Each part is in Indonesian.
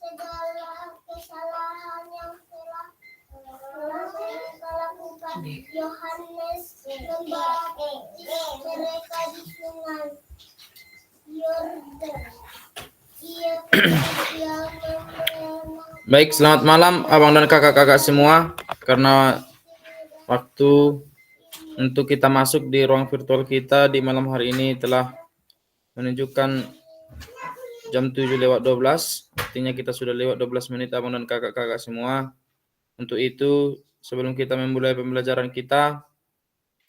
segala kesalahan yang telah lakukan. Yohanes membaptis mereka di sungai Yordan. Baik, selamat malam abang dan kakak-kakak semua. Karena waktu untuk kita masuk di ruang virtual kita di malam hari ini telah menunjukkan jam 7:12. Artinya kita sudah lewat 12 menit abang dan kakak-kakak semua. Untuk itu, sebelum kita memulai pembelajaran kita,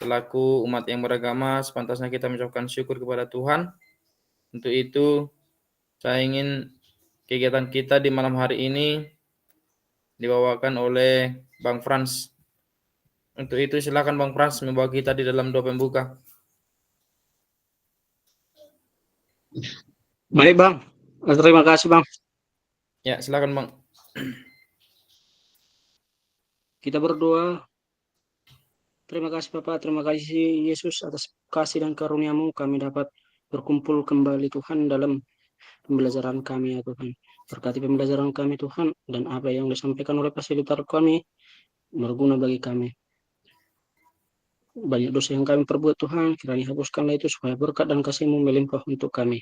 selaku umat yang beragama, sepantasnya kita mengucapkan syukur kepada Tuhan. Untuk itu, saya ingin kegiatan kita di malam hari ini dibawakan oleh Bang Frans. Untuk itu silakan Bang Frans membawa kita di dalam doa pembuka. Baik Bang, terima kasih Bang. Ya, silakan Bang. Kita berdoa. Terima kasih Bapak, terima kasih Yesus atas kasih dan karunia-Mu kami dapat berkumpul kembali Tuhan dalam pembelajaran kami ya Tuhan. Berkati pembelajaran kami Tuhan, dan apa yang disampaikan oleh fasilitator kami berguna bagi kami. Banyak dosa yang kami perbuat Tuhan, kiranya hapuskanlah itu supaya berkat dan kasih-Mu melimpah untuk kami.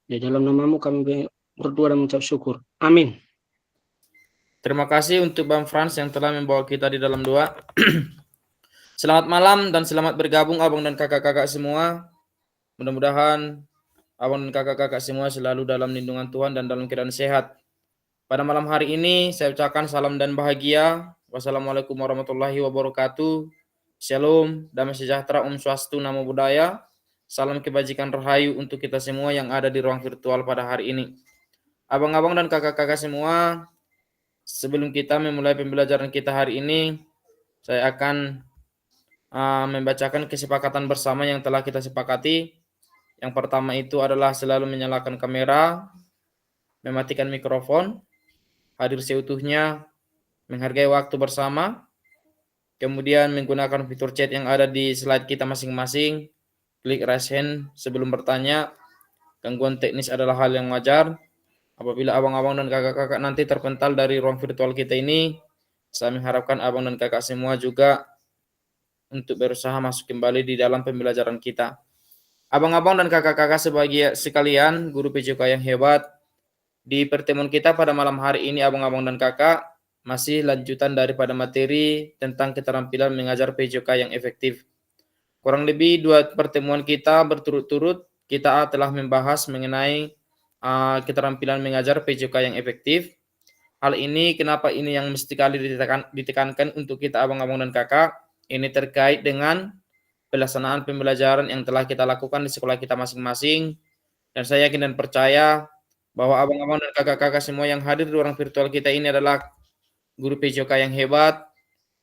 Di dalam nama-Mu kami berdoa dan mengucap syukur. Amin. Terima kasih untuk Bang Frans yang telah membawa kita di dalam doa. Selamat malam dan selamat bergabung abang dan kakak-kakak semua. Mudah-mudahan abang dan kakak-kakak semua selalu dalam lindungan Tuhan dan dalam keadaan sehat. Pada malam hari ini saya ucapkan salam dan bahagia. Wassalamualaikum warahmatullahi wabarakatuh. Shalom, damai sejahtera, Om Swastiastu, Namo Buddhaya. Salam kebajikan rahayu untuk kita semua yang ada di ruang virtual pada hari ini. Abang-abang dan kakak-kakak semua, sebelum kita memulai pembelajaran kita hari ini, saya akan membacakan kesepakatan bersama yang telah kita sepakati. Yang pertama itu adalah selalu menyalakan kamera, mematikan mikrofon, hadir seutuhnya, menghargai waktu bersama, kemudian menggunakan fitur chat yang ada di slide kita masing-masing, klik raise hand sebelum bertanya. Gangguan teknis adalah hal yang wajar. Apabila abang-abang dan kakak-kakak nanti terpental dari ruang virtual kita ini, saya mengharapkan abang dan kakak semua juga untuk berusaha masuk kembali di dalam pembelajaran kita. Abang-abang dan kakak-kakak sekalian, guru PJK yang hebat, di pertemuan kita pada malam hari ini abang-abang dan kakak masih lanjutan daripada materi tentang keterampilan mengajar PJK yang efektif. Kurang lebih 2 pertemuan kita berturut-turut kita telah membahas mengenai keterampilan mengajar PJK yang efektif. Hal ini kenapa ini yang mesti kali ditekankan untuk kita abang-abang dan kakak. Ini terkait dengan pelaksanaan pembelajaran yang telah kita lakukan di sekolah kita masing-masing. Dan saya yakin dan percaya bahwa abang-abang dan kakak-kakak semua yang hadir di ruang virtual kita ini adalah guru PJK yang hebat,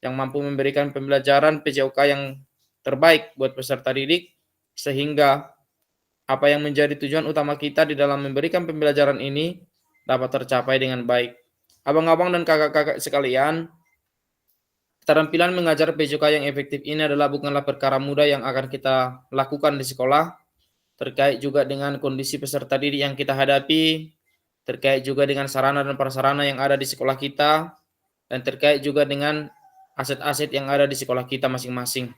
yang mampu memberikan pembelajaran PJK yang terbaik buat peserta didik, sehingga apa yang menjadi tujuan utama kita di dalam memberikan pembelajaran ini dapat tercapai dengan baik. Abang-abang dan kakak-kakak sekalian, keterampilan mengajar PJK yang efektif ini adalah bukanlah perkara mudah yang akan kita lakukan di sekolah, terkait juga dengan kondisi peserta didik yang kita hadapi, terkait juga dengan sarana dan prasarana yang ada di sekolah kita, dan terkait juga dengan aset-aset yang ada di sekolah kita masing-masing.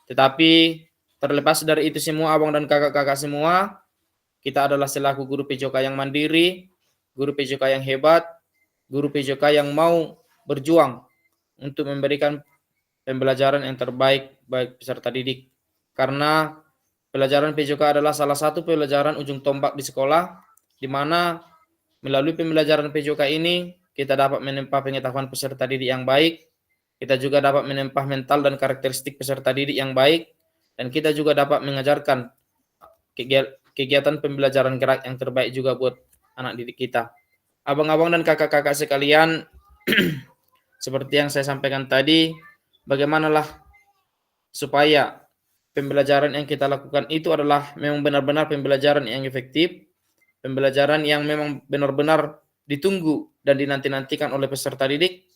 Tetapi terlepas dari itu semua, abang dan kakak-kakak semua, kita adalah selaku guru PJK yang mandiri, guru PJK yang hebat, guru PJK yang mau berjuang untuk memberikan pembelajaran yang terbaik bagi peserta didik. Karena pelajaran PJK adalah salah satu pelajaran ujung tombak di sekolah, di mana melalui pembelajaran PJK ini kita dapat menempa pengetahuan peserta didik yang baik, kita juga dapat menempa mental dan karakteristik peserta didik yang baik, dan kita juga dapat mengajarkan kegiatan pembelajaran gerak yang terbaik juga buat anak didik kita. Abang-abang dan kakak-kakak sekalian, seperti yang saya sampaikan tadi, bagaimanalah supaya pembelajaran yang kita lakukan itu adalah memang benar-benar pembelajaran yang efektif, pembelajaran yang memang benar-benar ditunggu dan dinanti-nantikan oleh peserta didik.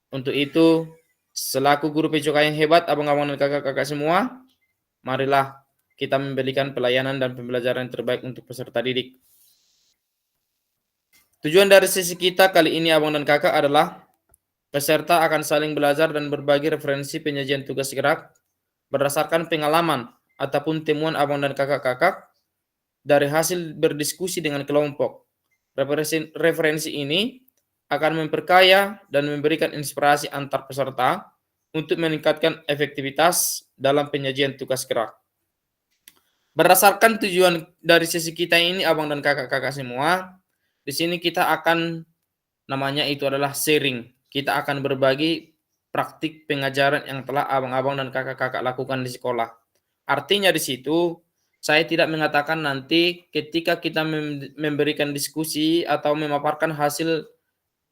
Untuk itu, selaku guru PJK yang hebat, abang-abang dan kakak-kakak semua, marilah kita memberikan pelayanan dan pembelajaran yang terbaik untuk peserta didik. Tujuan dari sesi kita kali ini abang dan kakak adalah peserta akan saling belajar dan berbagi referensi penyajian tugas gerak berdasarkan pengalaman ataupun temuan abang dan kakak-kakak dari hasil berdiskusi dengan kelompok. Referensi ini akan memperkaya dan memberikan inspirasi antar peserta untuk meningkatkan efektivitas dalam penyajian tugas gerak. Berdasarkan tujuan dari sesi kita ini abang dan kakak-kakak semua, di sini kita akan namanya itu adalah sharing. Kita akan berbagi praktik pengajaran yang telah abang-abang dan kakak-kakak lakukan di sekolah. Artinya di situ saya tidak mengatakan nanti ketika kita memberikan diskusi atau memaparkan hasil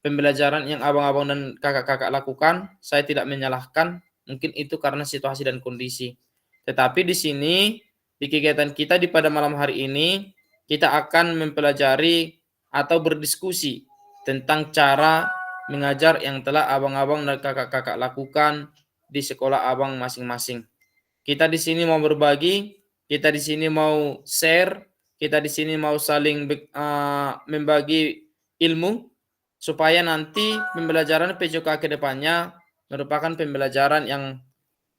pembelajaran yang abang-abang dan kakak-kakak lakukan, saya tidak menyalahkan, mungkin itu karena situasi dan kondisi. Tetapi di sini di kegiatan kita di pada malam hari ini kita akan mempelajari atau berdiskusi tentang cara mengajar yang telah abang-abang dan kakak-kakak lakukan di sekolah abang masing-masing. Kita di sini mau berbagi, kita di sini mau share, kita di sini mau saling membagi ilmu supaya nanti pembelajaran PJOK ke depannya merupakan pembelajaran yang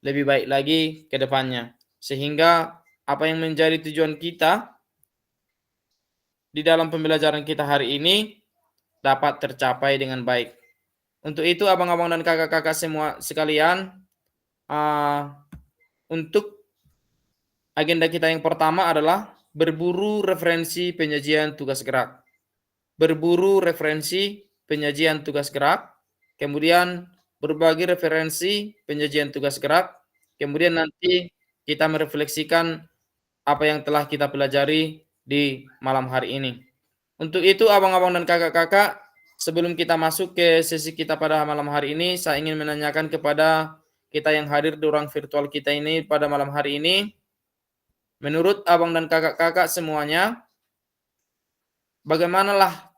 lebih baik lagi ke depannya. Sehingga apa yang menjadi tujuan kita di dalam pembelajaran kita hari ini dapat tercapai dengan baik. Untuk itu abang-abang dan kakak-kakak semua sekalian, untuk agenda kita yang pertama adalah berburu referensi penyajian tugas gerak. Berburu referensi penyajian tugas gerak, kemudian berbagi referensi penyajian tugas gerak, kemudian nanti kita merefleksikan apa yang telah kita pelajari di malam hari ini. Untuk itu abang-abang dan kakak-kakak, sebelum kita masuk ke sesi kita pada malam hari ini, saya ingin menanyakan kepada kita yang hadir di ruang virtual kita ini pada malam hari ini, menurut abang dan kakak-kakak semuanya, bagaimanalah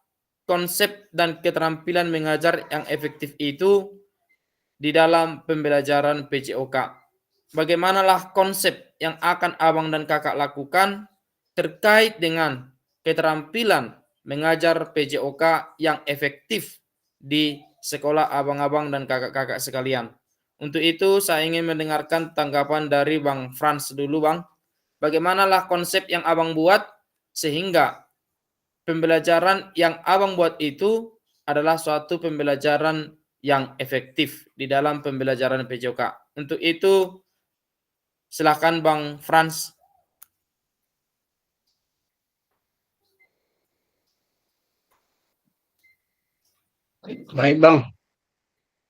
konsep dan keterampilan mengajar yang efektif itu di dalam pembelajaran PJOK? Bagaimanalah konsep yang akan abang dan kakak lakukan terkait dengan keterampilan mengajar PJOK yang efektif di sekolah abang-abang dan kakak-kakak sekalian? Untuk itu saya ingin mendengarkan tanggapan dari Bang Frans dulu, Bang. Bagaimanalah konsep yang abang buat sehingga pembelajaran yang abang buat itu adalah suatu pembelajaran yang efektif di dalam pembelajaran PJOK. Untuk itu silakan Bang Frans. Baik Bang,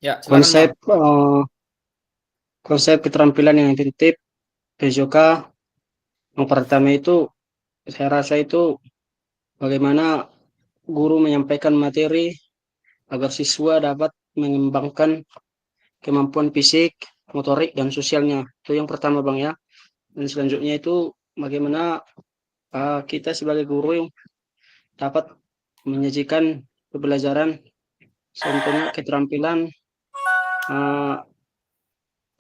Ya, silakan Bang. Konsep keterampilan yang efektif PJOK yang pertama itu saya rasa itu bagaimana guru menyampaikan materi agar siswa dapat mengembangkan kemampuan fisik, motorik, dan sosialnya. Itu yang pertama Bang ya. Dan selanjutnya itu bagaimana kita sebagai guru yang dapat menyajikan pembelajaran, contohnya keterampilan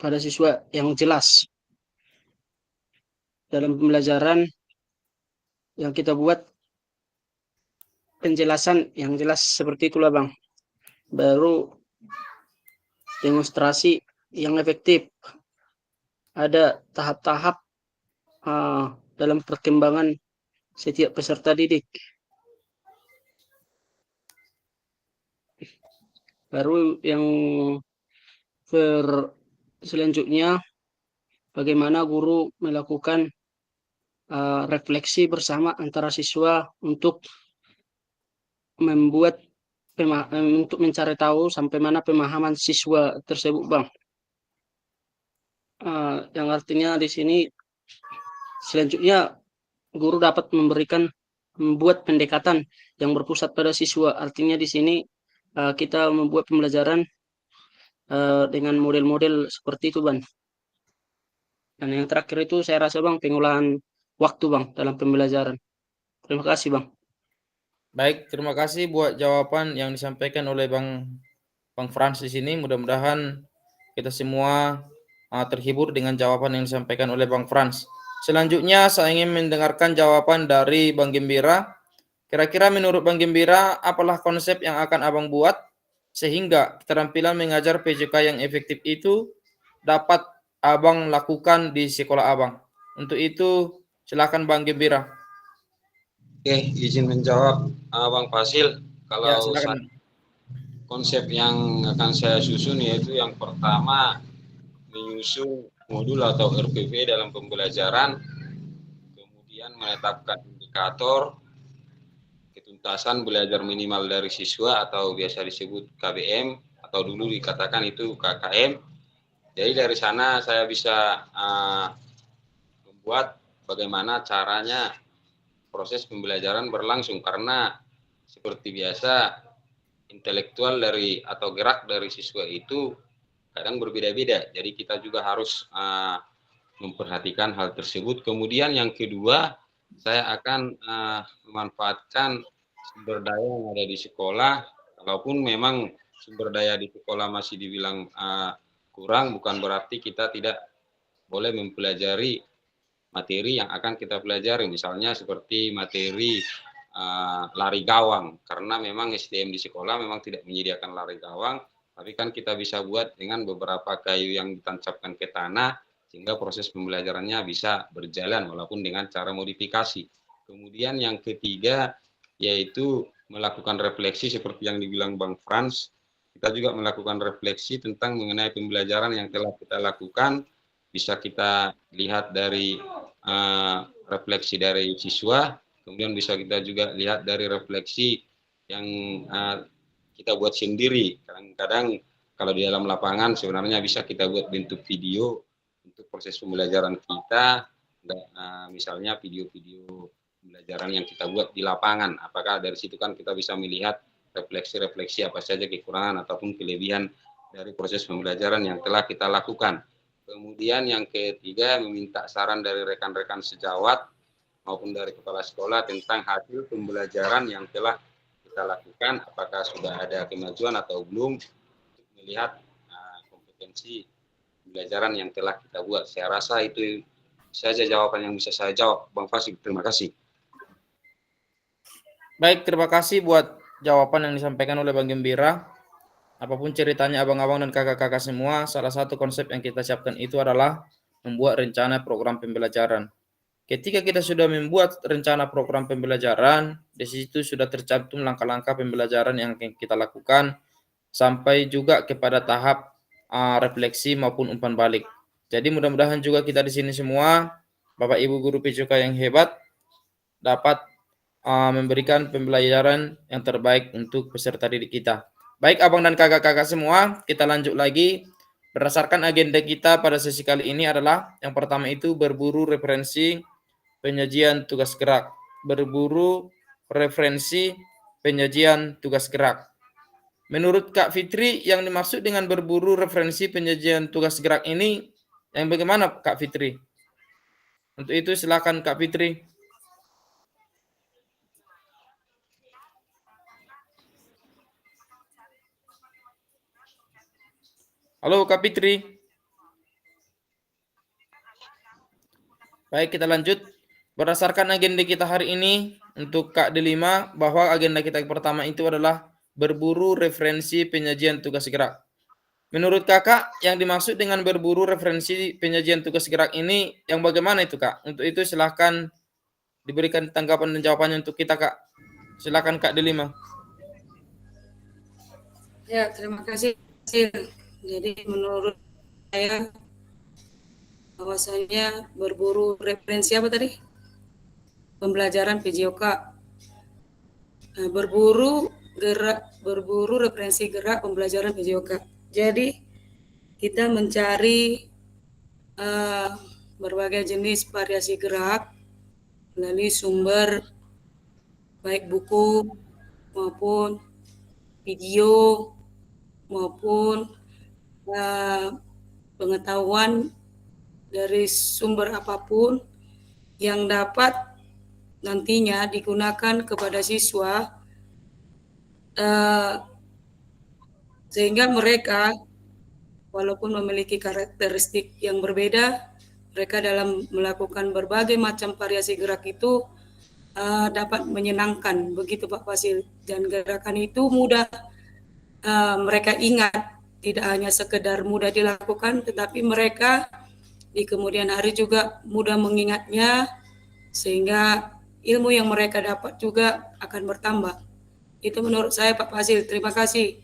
pada siswa yang jelas dalam pembelajaran yang kita buat, penjelasan yang jelas seperti itulah Bang. Baru demonstrasi yang efektif, ada tahap-tahap dalam perkembangan setiap peserta didik. Baru yang selanjutnya bagaimana guru melakukan refleksi bersama antara siswa untuk membuat untuk mencari tahu sampai mana pemahaman siswa tersebut Bang. Yang artinya di sini selanjutnya guru dapat membuat pendekatan yang berpusat pada siswa. Artinya di sini kita membuat pembelajaran dengan model-model seperti itu Bang. Dan yang terakhir itu saya rasa Bang, pengolahan waktu Bang dalam pembelajaran. Terima kasih Bang. Baik, terima kasih buat jawaban yang disampaikan oleh Bang Frans di sini. Mudah-mudahan kita semua terhibur dengan jawaban yang disampaikan oleh Bang Frans. Selanjutnya saya ingin mendengarkan jawaban dari Bang Gembira. Kira-kira menurut Bang Gembira, apalah konsep yang akan Abang buat sehingga keterampilan mengajar PJK yang efektif itu dapat Abang lakukan di sekolah Abang? Untuk itu, silakan Bang Gembira. Oke, izin menjawab Bang Fasil. Ya, Kalau silakan. konsep yang akan saya susun yaitu yang pertama menyusun modul atau RPP dalam pembelajaran, kemudian menetapkan indikator ketuntasan belajar minimal dari siswa atau biasa disebut KBM atau dulu dikatakan itu KKM. Jadi dari sana saya bisa membuat bagaimana caranya proses pembelajaran berlangsung, karena seperti biasa intelektual dari atau gerak dari siswa itu kadang berbeda-beda. Jadi kita juga harus memperhatikan hal tersebut. Kemudian yang kedua, saya akan memanfaatkan sumber daya yang ada di sekolah. Kalaupun memang sumber daya di sekolah masih dibilang kurang, bukan berarti kita tidak boleh mempelajari materi yang akan kita pelajari. Misalnya seperti materi lari gawang, karena memang SDM di sekolah memang tidak menyediakan lari gawang, tapi kan kita bisa buat dengan beberapa kayu yang ditancapkan ke tanah, sehingga proses pembelajarannya bisa berjalan walaupun dengan cara modifikasi. Kemudian yang ketiga, yaitu melakukan refleksi seperti yang dibilang Bang Frans. Kita juga melakukan refleksi tentang mengenai pembelajaran yang telah kita lakukan. Bisa kita lihat dari refleksi dari siswa, kemudian bisa kita juga lihat dari refleksi yang kita buat sendiri. Kadang-kadang kalau di dalam lapangan sebenarnya bisa kita buat bentuk video untuk proses pembelajaran kita, misalnya video-video pembelajaran yang kita buat di lapangan. Apakah dari situ kan kita bisa melihat refleksi-refleksi apa saja kekurangan ataupun kelebihan dari proses pembelajaran yang telah kita lakukan. Kemudian yang ketiga, meminta saran dari rekan-rekan sejawat maupun dari kepala sekolah tentang hasil pembelajaran yang telah kita lakukan, apakah sudah ada kemajuan atau belum, untuk melihat kompetensi pembelajaran yang telah kita buat. Saya rasa itu saja jawaban yang bisa saya jawab, Bang Fasik. Terima kasih. Baik, terima kasih buat jawaban yang disampaikan oleh Bang Gembira. Apapun ceritanya abang-abang dan kakak-kakak semua, salah satu konsep yang kita siapkan itu adalah membuat rencana program pembelajaran. Ketika kita sudah membuat rencana program pembelajaran, di situ sudah tercantum langkah-langkah pembelajaran yang kita lakukan, sampai juga kepada tahap refleksi maupun umpan balik. Jadi mudah-mudahan juga kita di sini semua, Bapak Ibu guru PJK yang hebat, dapat memberikan pembelajaran yang terbaik untuk peserta didik kita. Baik abang dan kakak-kakak semua, kita lanjut lagi. Berdasarkan agenda kita pada sesi kali ini adalah yang pertama itu berburu referensi penyajian tugas gerak. Berburu referensi penyajian tugas gerak. Menurut Kak Fitri, yang dimaksud dengan berburu referensi penyajian tugas gerak ini yang bagaimana Kak Fitri? Untuk itu silakan Kak Fitri. Halo Kak Fitri. Baik, kita lanjut. Berdasarkan agenda kita hari ini, untuk Kak D5, bahwa agenda kita yang pertama itu adalah berburu referensi penyajian tugas gerak. Menurut kakak, yang dimaksud dengan berburu referensi penyajian tugas gerak ini, yang bagaimana itu Kak? Untuk itu silahkan diberikan tanggapan dan jawabannya untuk kita Kak. Silakan Kak D5. Ya, terima kasih. Jadi menurut saya bahwasanya berburu referensi apa tadi? Pembelajaran PJOK. Berburu referensi gerak pembelajaran PJOK. Jadi kita mencari berbagai jenis variasi gerak melalui sumber baik buku maupun video maupun pengetahuan dari sumber apapun yang dapat nantinya digunakan kepada siswa sehingga mereka walaupun memiliki karakteristik yang berbeda, mereka dalam melakukan berbagai macam variasi gerak itu dapat menyenangkan, begitu Pak Fasil. Dan gerakan itu mudah mereka ingat, tidak hanya sekedar mudah dilakukan, tetapi mereka di kemudian hari juga mudah mengingatnya, sehingga ilmu yang mereka dapat juga akan bertambah. Itu menurut saya Pak Fasil. Terima kasih.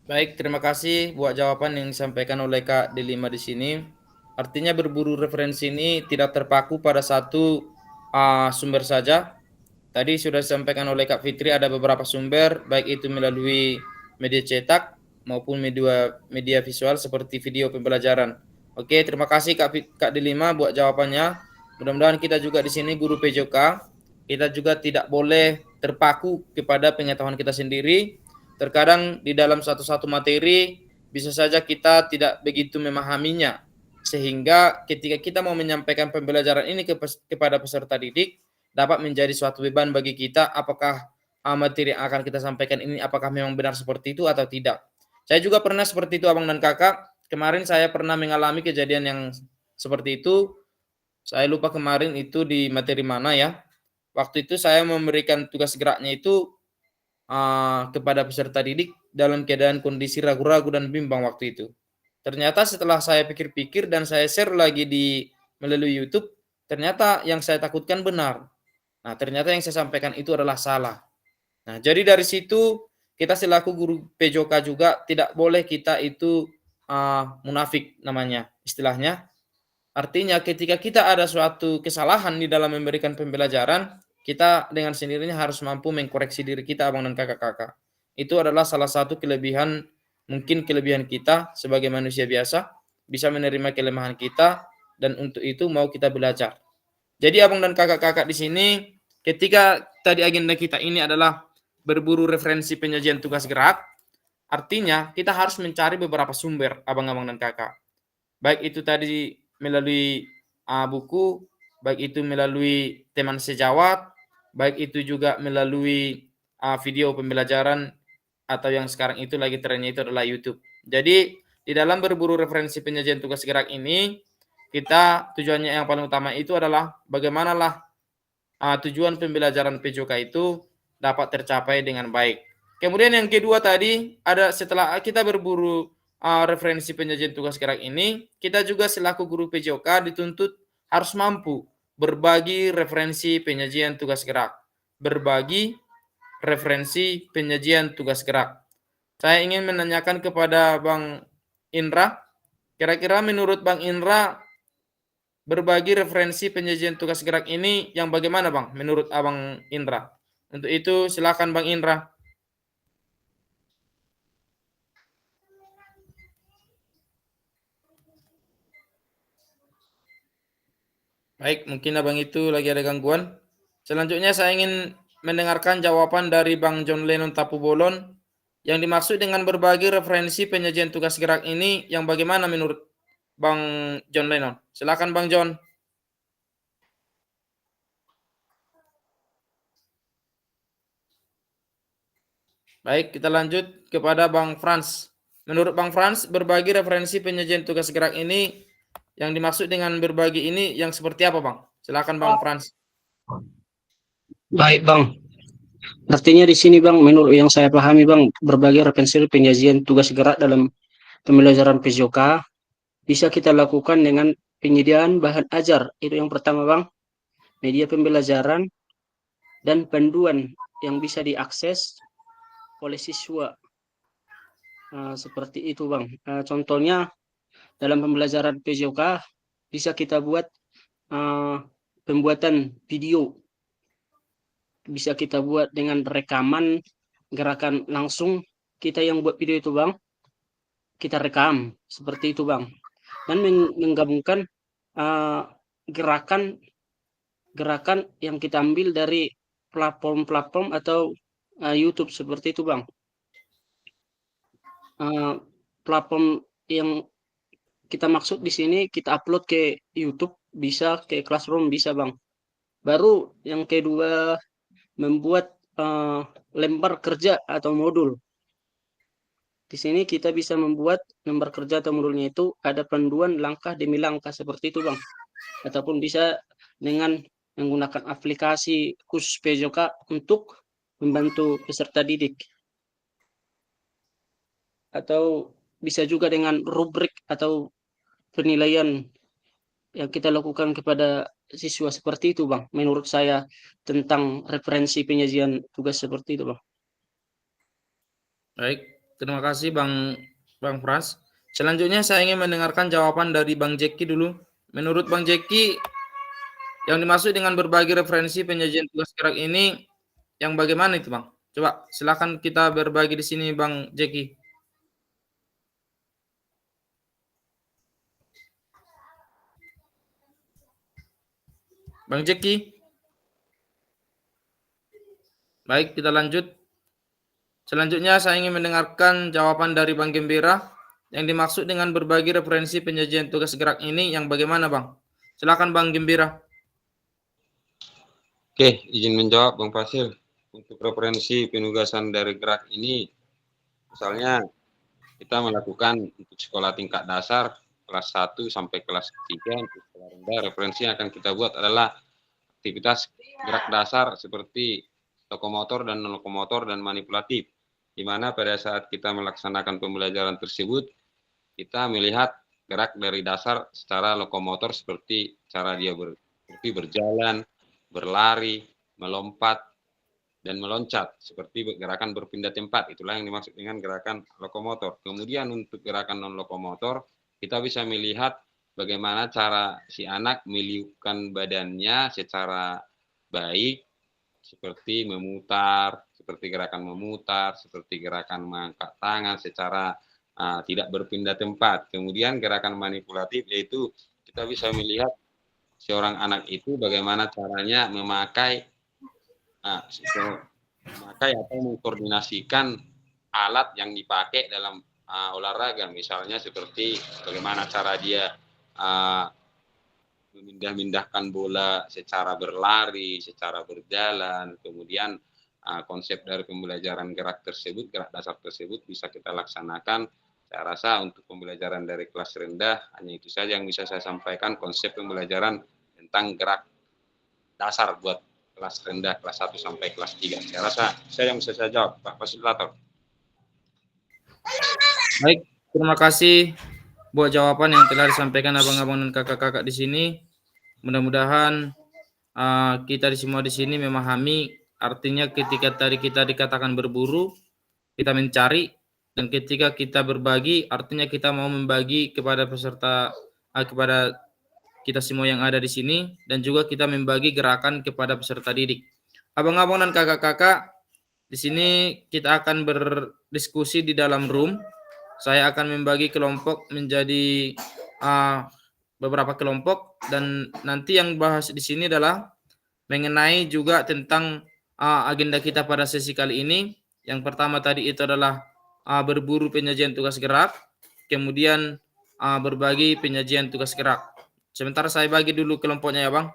Baik, terima kasih buat jawaban yang disampaikan oleh Kak Delima di sini. Artinya berburu referensi ini tidak terpaku pada satu sumber saja. Tadi sudah disampaikan oleh Kak Fitri ada beberapa sumber, baik itu melalui media cetak maupun media visual seperti video pembelajaran. Oke, terima kasih Kak Delima buat jawabannya. Mudah-mudahan kita juga di sini guru PJK, kita juga tidak boleh terpaku kepada pengetahuan kita sendiri. Terkadang di dalam satu materi bisa saja kita tidak begitu memahaminya, sehingga ketika kita mau menyampaikan pembelajaran ini kepada peserta didik dapat menjadi suatu beban bagi kita, apakah materi yang akan kita sampaikan ini apakah memang benar seperti itu atau tidak. Saya juga pernah seperti itu abang dan kakak. Kemarin saya pernah mengalami kejadian yang seperti itu. Saya lupa kemarin itu di materi mana ya. Waktu itu saya memberikan tugas geraknya itu kepada peserta didik dalam keadaan kondisi ragu-ragu dan bimbang waktu itu. Ternyata setelah saya pikir-pikir dan saya share lagi melalui YouTube, ternyata yang saya takutkan benar. Nah, ternyata yang saya sampaikan itu adalah salah. Nah, jadi dari situ kita selaku guru PJK juga tidak boleh kita itu munafik namanya istilahnya. Artinya ketika kita ada suatu kesalahan di dalam memberikan pembelajaran, kita dengan sendirinya harus mampu mengkoreksi diri kita abang dan kakak-kakak. Itu adalah salah satu kelebihan, mungkin kelebihan kita sebagai manusia biasa, bisa menerima kelemahan kita, dan untuk itu mau kita belajar. Jadi abang dan kakak-kakak di sini, ketika tadi agenda kita ini adalah berburu referensi penyajian tugas gerak, artinya kita harus mencari beberapa sumber abang-abang dan kakak. Baik itu tadi melalui buku, baik itu melalui teman sejawat, baik itu juga melalui video pembelajaran, atau yang sekarang itu lagi trennya itu adalah YouTube. Jadi di dalam berburu referensi penyajian tugas gerak ini, kita tujuannya yang paling utama itu adalah bagaimanalah tujuan pembelajaran PJK itu dapat tercapai dengan baik. Kemudian yang kedua tadi ada setelah kita berburu referensi penyajian tugas gerak ini, kita juga selaku guru PJK dituntut harus mampu berbagi referensi penyajian tugas gerak. Berbagi referensi penyajian tugas gerak. Saya ingin menanyakan kepada Bang Indra, kira-kira menurut Bang Indra berbagi referensi penyajian tugas gerak ini yang bagaimana Bang menurut Abang Indra? Untuk itu silakan Bang Indra. Baik, mungkin abang itu lagi ada gangguan. Selanjutnya saya ingin mendengarkan jawaban dari Bang John Lennon Tapubolon. Yang dimaksud dengan berbagi referensi penyajian tugas gerak ini yang bagaimana menurut Bang John Lennon? Silakan Bang John. Baik, kita lanjut kepada Bang Frans. Menurut Bang Frans, berbagi referensi penyajian tugas gerak ini yang dimaksud dengan berbagi ini yang seperti apa, Bang? Silakan Bang Frans. Baik, Bang. Artinya di sini, Bang, menurut yang saya pahami, Bang, berbagi referensi penyajian tugas gerak dalam pembelajaran PJK bisa kita lakukan dengan penyediaan bahan ajar. Itu yang pertama, Bang. Media pembelajaran dan panduan yang bisa diakses oleh siswa. Seperti itu, Bang. Contohnya dalam pembelajaran PJK bisa kita buat pembuatan video. Bisa kita buat dengan rekaman gerakan langsung. Kita yang buat video itu, Bang, kita rekam. Seperti itu, Bang. Dan menggabungkan gerakan yang kita ambil dari platform atau YouTube. Seperti itu, Bang. Platform yang kita maksud di sini kita upload ke YouTube, bisa ke Classroom, bisa, Bang. Baru yang kedua, membuat lembar kerja atau modul. Di sini kita bisa membuat lembar kerja atau modulnya itu ada panduan langkah demi langkah, seperti itu, Bang. Ataupun bisa dengan menggunakan aplikasi khusus PJOK untuk membantu peserta didik. Atau bisa juga dengan rubrik atau penilaian yang kita lakukan kepada siswa seperti itu, Bang. Menurut saya tentang referensi penyajian tugas seperti itu, Bang. Baik, terima kasih Bang Frans. Selanjutnya saya ingin mendengarkan jawaban dari Bang Jeki dulu. Menurut Bang Jeki, yang dimaksud dengan berbagi referensi penyajian tugas gerak ini yang bagaimana itu, Bang? Coba silakan kita berbagi di sini, Bang Jeki. Bang Jeki. Baik, kita lanjut. Selanjutnya saya ingin mendengarkan jawaban dari Bang Gembira. Yang dimaksud dengan berbagi referensi penyajian tugas gerak ini yang bagaimana, Bang? Silakan Bang Gembira. Oke, izin menjawab Bang Fasil. Untuk referensi penugasan dari gerak ini, misalnya kita melakukan untuk sekolah tingkat dasar kelas 1 sampai kelas 3 untuk sekolah rendah, referensi yang akan kita buat adalah aktivitas gerak dasar seperti lokomotor dan non-lokomotor dan manipulatif, di mana pada saat kita melaksanakan pembelajaran tersebut, kita melihat gerak dari dasar secara lokomotor seperti cara dia berjalan, berlari, melompat, dan meloncat, seperti gerakan berpindah tempat. Itulah yang dimaksud dengan gerakan lokomotor. Kemudian untuk gerakan non-lokomotor, kita bisa melihat bagaimana cara si anak meliukkan badannya secara baik, seperti memutar, seperti gerakan memutar, seperti gerakan mengangkat tangan secara tidak berpindah tempat. Kemudian gerakan manipulatif, yaitu kita bisa melihat seorang anak itu bagaimana caranya memakai atau mengkoordinasikan alat yang dipakai dalam olahraga, misalnya seperti bagaimana cara dia memindah-mindahkan bola secara berlari, secara berjalan. Kemudian konsep dari pembelajaran gerak dasar tersebut bisa kita laksanakan. Saya rasa untuk pembelajaran dari kelas rendah hanya itu saja yang bisa saya sampaikan, konsep pembelajaran tentang gerak dasar buat kelas rendah, kelas 1 sampai kelas 3. Saya rasa saya yang bisa saya jawab, Pak Fasilitator. Baik, terima kasih buat jawaban yang telah disampaikan abang-abang dan kakak-kakak di sini. Mudah-mudahan kita semua di sini memahami artinya ketika tadi kita dikatakan berburu, kita mencari, dan ketika kita berbagi, artinya kita mau membagi kepada peserta, kepada kita semua yang ada di sini, dan juga kita membagi gerakan kepada peserta didik. Abang-abang dan kakak-kakak, di sini kita akan berdiskusi di dalam room. Saya akan membagi kelompok menjadi beberapa kelompok, dan nanti yang bahas di sini adalah mengenai juga tentang agenda kita pada sesi kali ini. Yang pertama tadi itu adalah berburu penyajian tugas gerak, kemudian berbagi penyajian tugas gerak. Sebentar saya bagi dulu kelompoknya ya, Bang.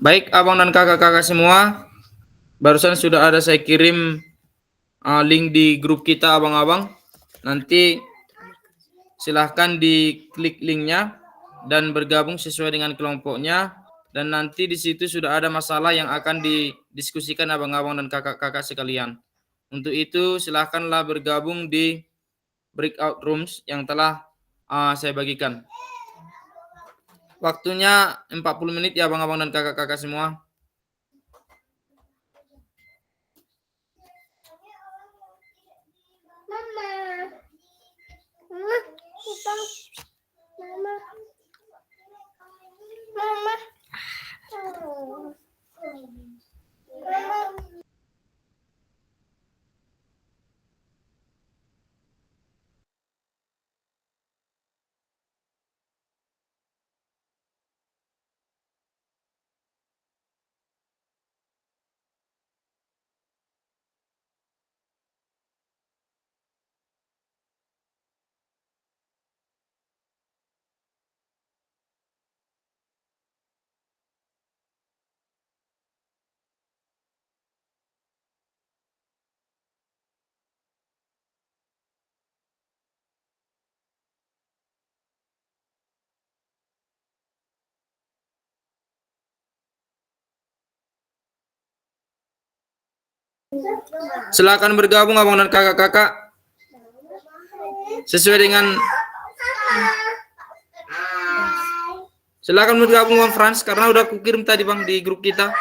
Baik, abang dan kakak-kakak semua, barusan sudah ada saya kirim link di grup kita abang-abang. Nanti silahkan diklik linknya dan bergabung sesuai dengan kelompoknya. dan nanti di situ sudah ada masalah yang akan didiskusikan abang-abang dan kakak-kakak sekalian. Untuk itu silakanlah bergabung di breakout rooms yang telah saya bagikan. Waktunya 40 menit ya abang-abang dan kakak-kakak semua. Silakan bergabung abang dan kakak-kakak sesuai dengan silakan bergabung Bang Frans karena udah aku kirim tadi Bang di grup kita.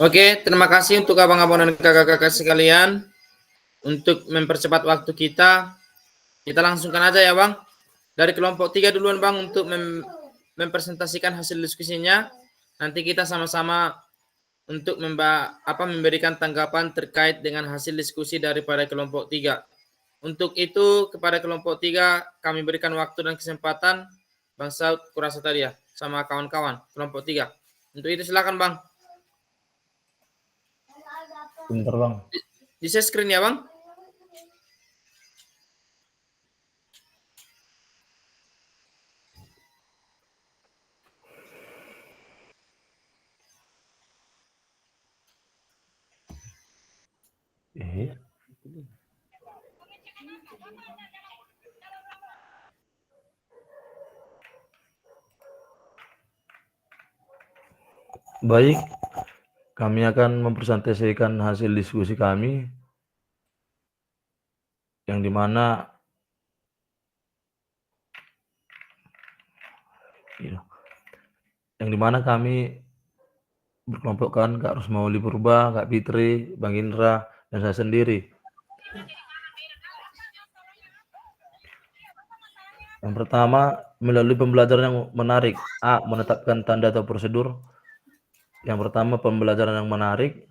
Oke, terima kasih untuk abang-abang dan kakak-kakak sekalian. Untuk mempercepat waktu kita langsungkan aja ya Bang. Dari kelompok 3 duluan Bang untuk mempresentasikan hasil diskusinya. Nanti kita sama-sama untuk memberikan tanggapan terkait dengan hasil diskusi daripada kelompok 3. Untuk itu kepada kelompok 3 kami berikan waktu dan kesempatan Bang Saud kurasa tadi ya sama kawan-kawan kelompok 3. Untuk itu silakan Bang. Bentar Bang. Di share screen ya Bang. Baik, kami akan mempresentasikan hasil diskusi kami yang dimana kami berkelompokkan Kak Rusmauli Purba, Kak Fitri, Bang Indra, dan saya sendiri. Yang pertama, melalui pembelajaran yang menarik. A. Menetapkan tanda atau prosedur. Yang pertama, pembelajaran yang menarik.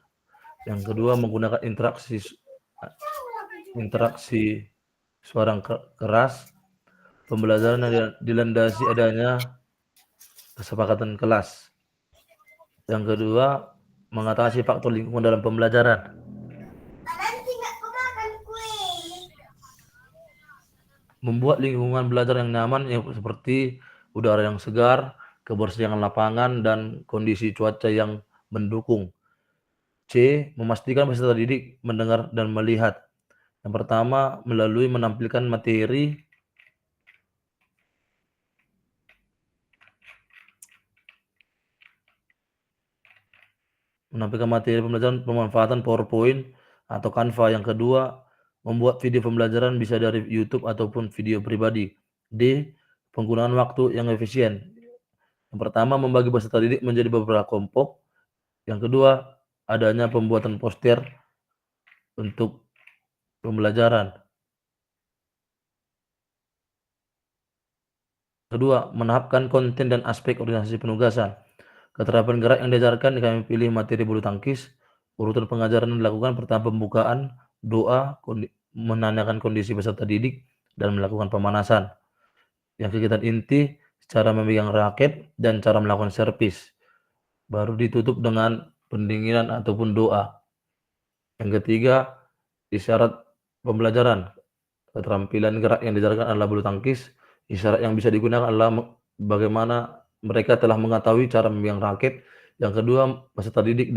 Yang kedua, menggunakan interaksi suara keras. Pembelajaran yang dilandasi adanya kesepakatan kelas. Yang kedua, mengatasi faktor lingkungan dalam pembelajaran. Membuat lingkungan belajar yang nyaman seperti udara yang segar, kebersihan lapangan, dan kondisi cuaca yang mendukung. C. Memastikan peserta didik mendengar dan melihat. Yang pertama, melalui menampilkan materi pembelajaran pemanfaatan PowerPoint atau Canva. Yang kedua, membuat video pembelajaran bisa dari YouTube ataupun video pribadi. D. Penggunaan waktu yang efisien. Yang pertama, membagi peserta didik menjadi beberapa kelompok. Yang kedua, adanya pembuatan poster untuk pembelajaran. Kedua, menahapkan konten dan aspek organisasi penugasan. Keterapan gerak yang diajarkan kami pilih materi bulu tangkis. Urutan pengajaran dilakukan pertama pembukaan, doa, menanyakan kondisi peserta didik, dan melakukan pemanasan. Yang kegiatan inti, cara memegang raket dan cara melakukan servis. Baru ditutup dengan pendinginan ataupun doa. Yang ketiga, isyarat pembelajaran. Keterampilan gerak yang diajarkan adalah bulu tangkis. Isyarat yang bisa digunakan adalah bagaimana mereka telah mengetahui cara memegang raket. Yang kedua, peserta didik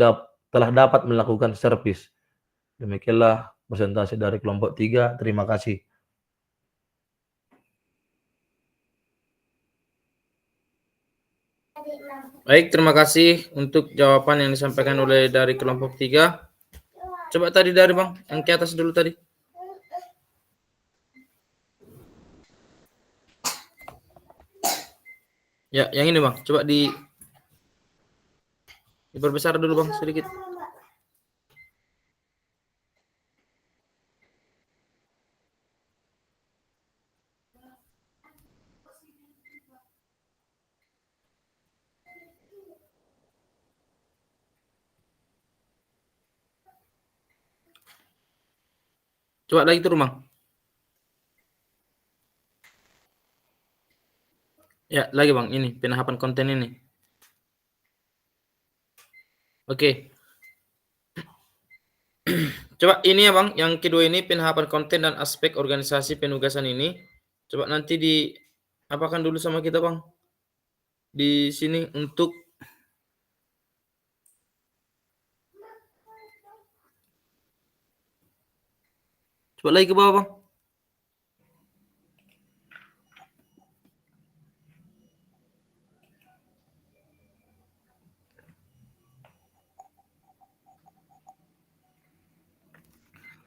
telah dapat melakukan servis. Demikianlah presentasi dari kelompok 3. Terima kasih. Baik, terima kasih untuk jawaban yang disampaikan oleh dari kelompok 3. Coba tadi dari Bang, yang ke atas dulu tadi. Ya, yang ini Bang, coba diperbesar dulu Bang sedikit. Coba lagi turun Bang. Ya, lagi Bang, ini penahapan konten ini. Oke. Coba ini ya Bang, yang kedua ini penahapan konten dan aspek organisasi penugasan ini. Coba nanti apakan dulu sama kita Bang. Di sini untuk coba lagi ke bawah Bang.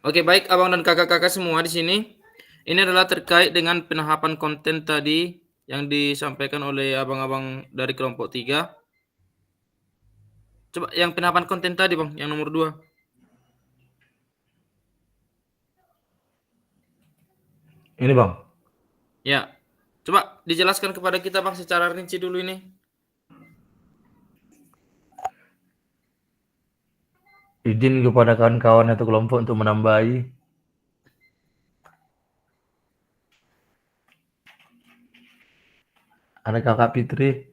Oke, baik Abang dan kakak-kakak semua di sini. Ini adalah terkait dengan penahapan konten tadi yang disampaikan oleh abang-abang dari kelompok 3. Coba yang penahapan konten tadi Bang, yang nomor 2. Ini Bang. Ya. Coba dijelaskan kepada kita Bang secara rinci dulu ini. Izin kepada kawan-kawan atau kelompok untuk menambahi. Ada Kakak Fitri.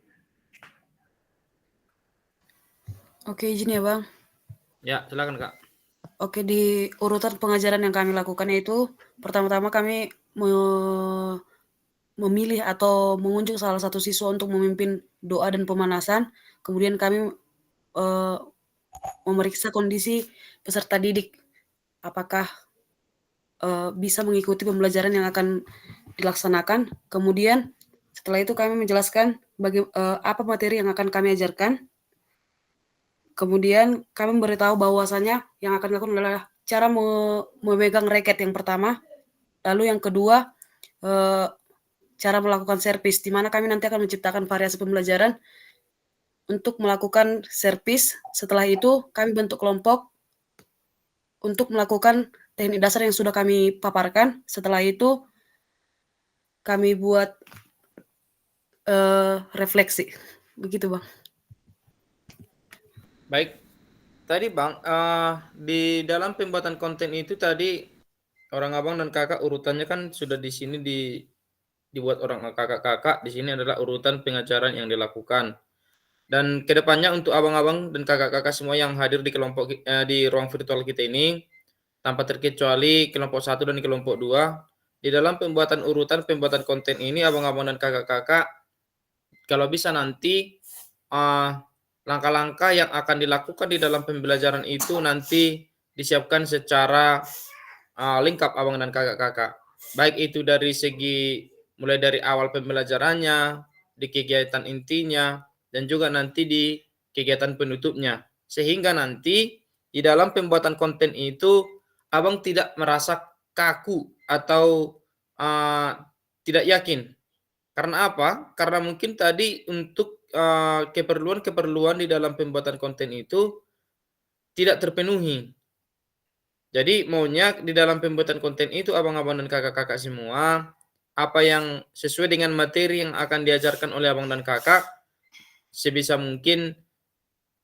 Oke, izin ya Bang. Ya, silakan Kak. Oke, di urutan pengajaran yang kami lakukan yaitu pertama-tama kami memilih atau mengunjung salah satu siswa untuk memimpin doa dan pemanasan. Kemudian kami memeriksa kondisi peserta didik, apakah bisa mengikuti pembelajaran yang akan dilaksanakan. Kemudian setelah itu kami menjelaskan apa materi yang akan kami ajarkan. Kemudian kami memberitahu bahwasanya yang akan dilakukan adalah cara memegang raket yang pertama. Lalu yang kedua, cara melakukan servis, di mana kami nanti akan menciptakan variasi pembelajaran untuk melakukan servis. Setelah itu kami bentuk kelompok untuk melakukan teknik dasar yang sudah kami paparkan. Setelah itu kami buat refleksi. Begitu Bang. Baik. Tadi Bang, di dalam pembuatan konten itu tadi orang abang dan kakak urutannya kan sudah di sini dibuat orang kakak-kakak. Di sini adalah urutan pengajaran yang dilakukan. Dan kedepannya untuk abang-abang dan kakak-kakak semua yang hadir di kelompok di ruang virtual kita ini, tanpa terkecuali kelompok 1 dan kelompok 2, di dalam pembuatan urutan pembuatan konten ini abang-abang dan kakak-kakak kalau bisa nanti langkah-langkah yang akan dilakukan di dalam pembelajaran itu nanti disiapkan secara lengkap abang dan kakak-kakak. Baik itu dari segi mulai dari awal pembelajarannya, di kegiatan intinya, dan juga nanti di kegiatan penutupnya. Sehingga nanti di dalam pembuatan konten itu abang tidak merasa kaku atau tidak yakin. Karena apa? Karena mungkin tadi untuk keperluan-keperluan di dalam pembuatan konten itu tidak terpenuhi. Jadi maunya di dalam pembuatan konten itu abang-abang dan kakak-kakak semua, apa yang sesuai dengan materi yang akan diajarkan oleh abang dan kakak, sebisa mungkin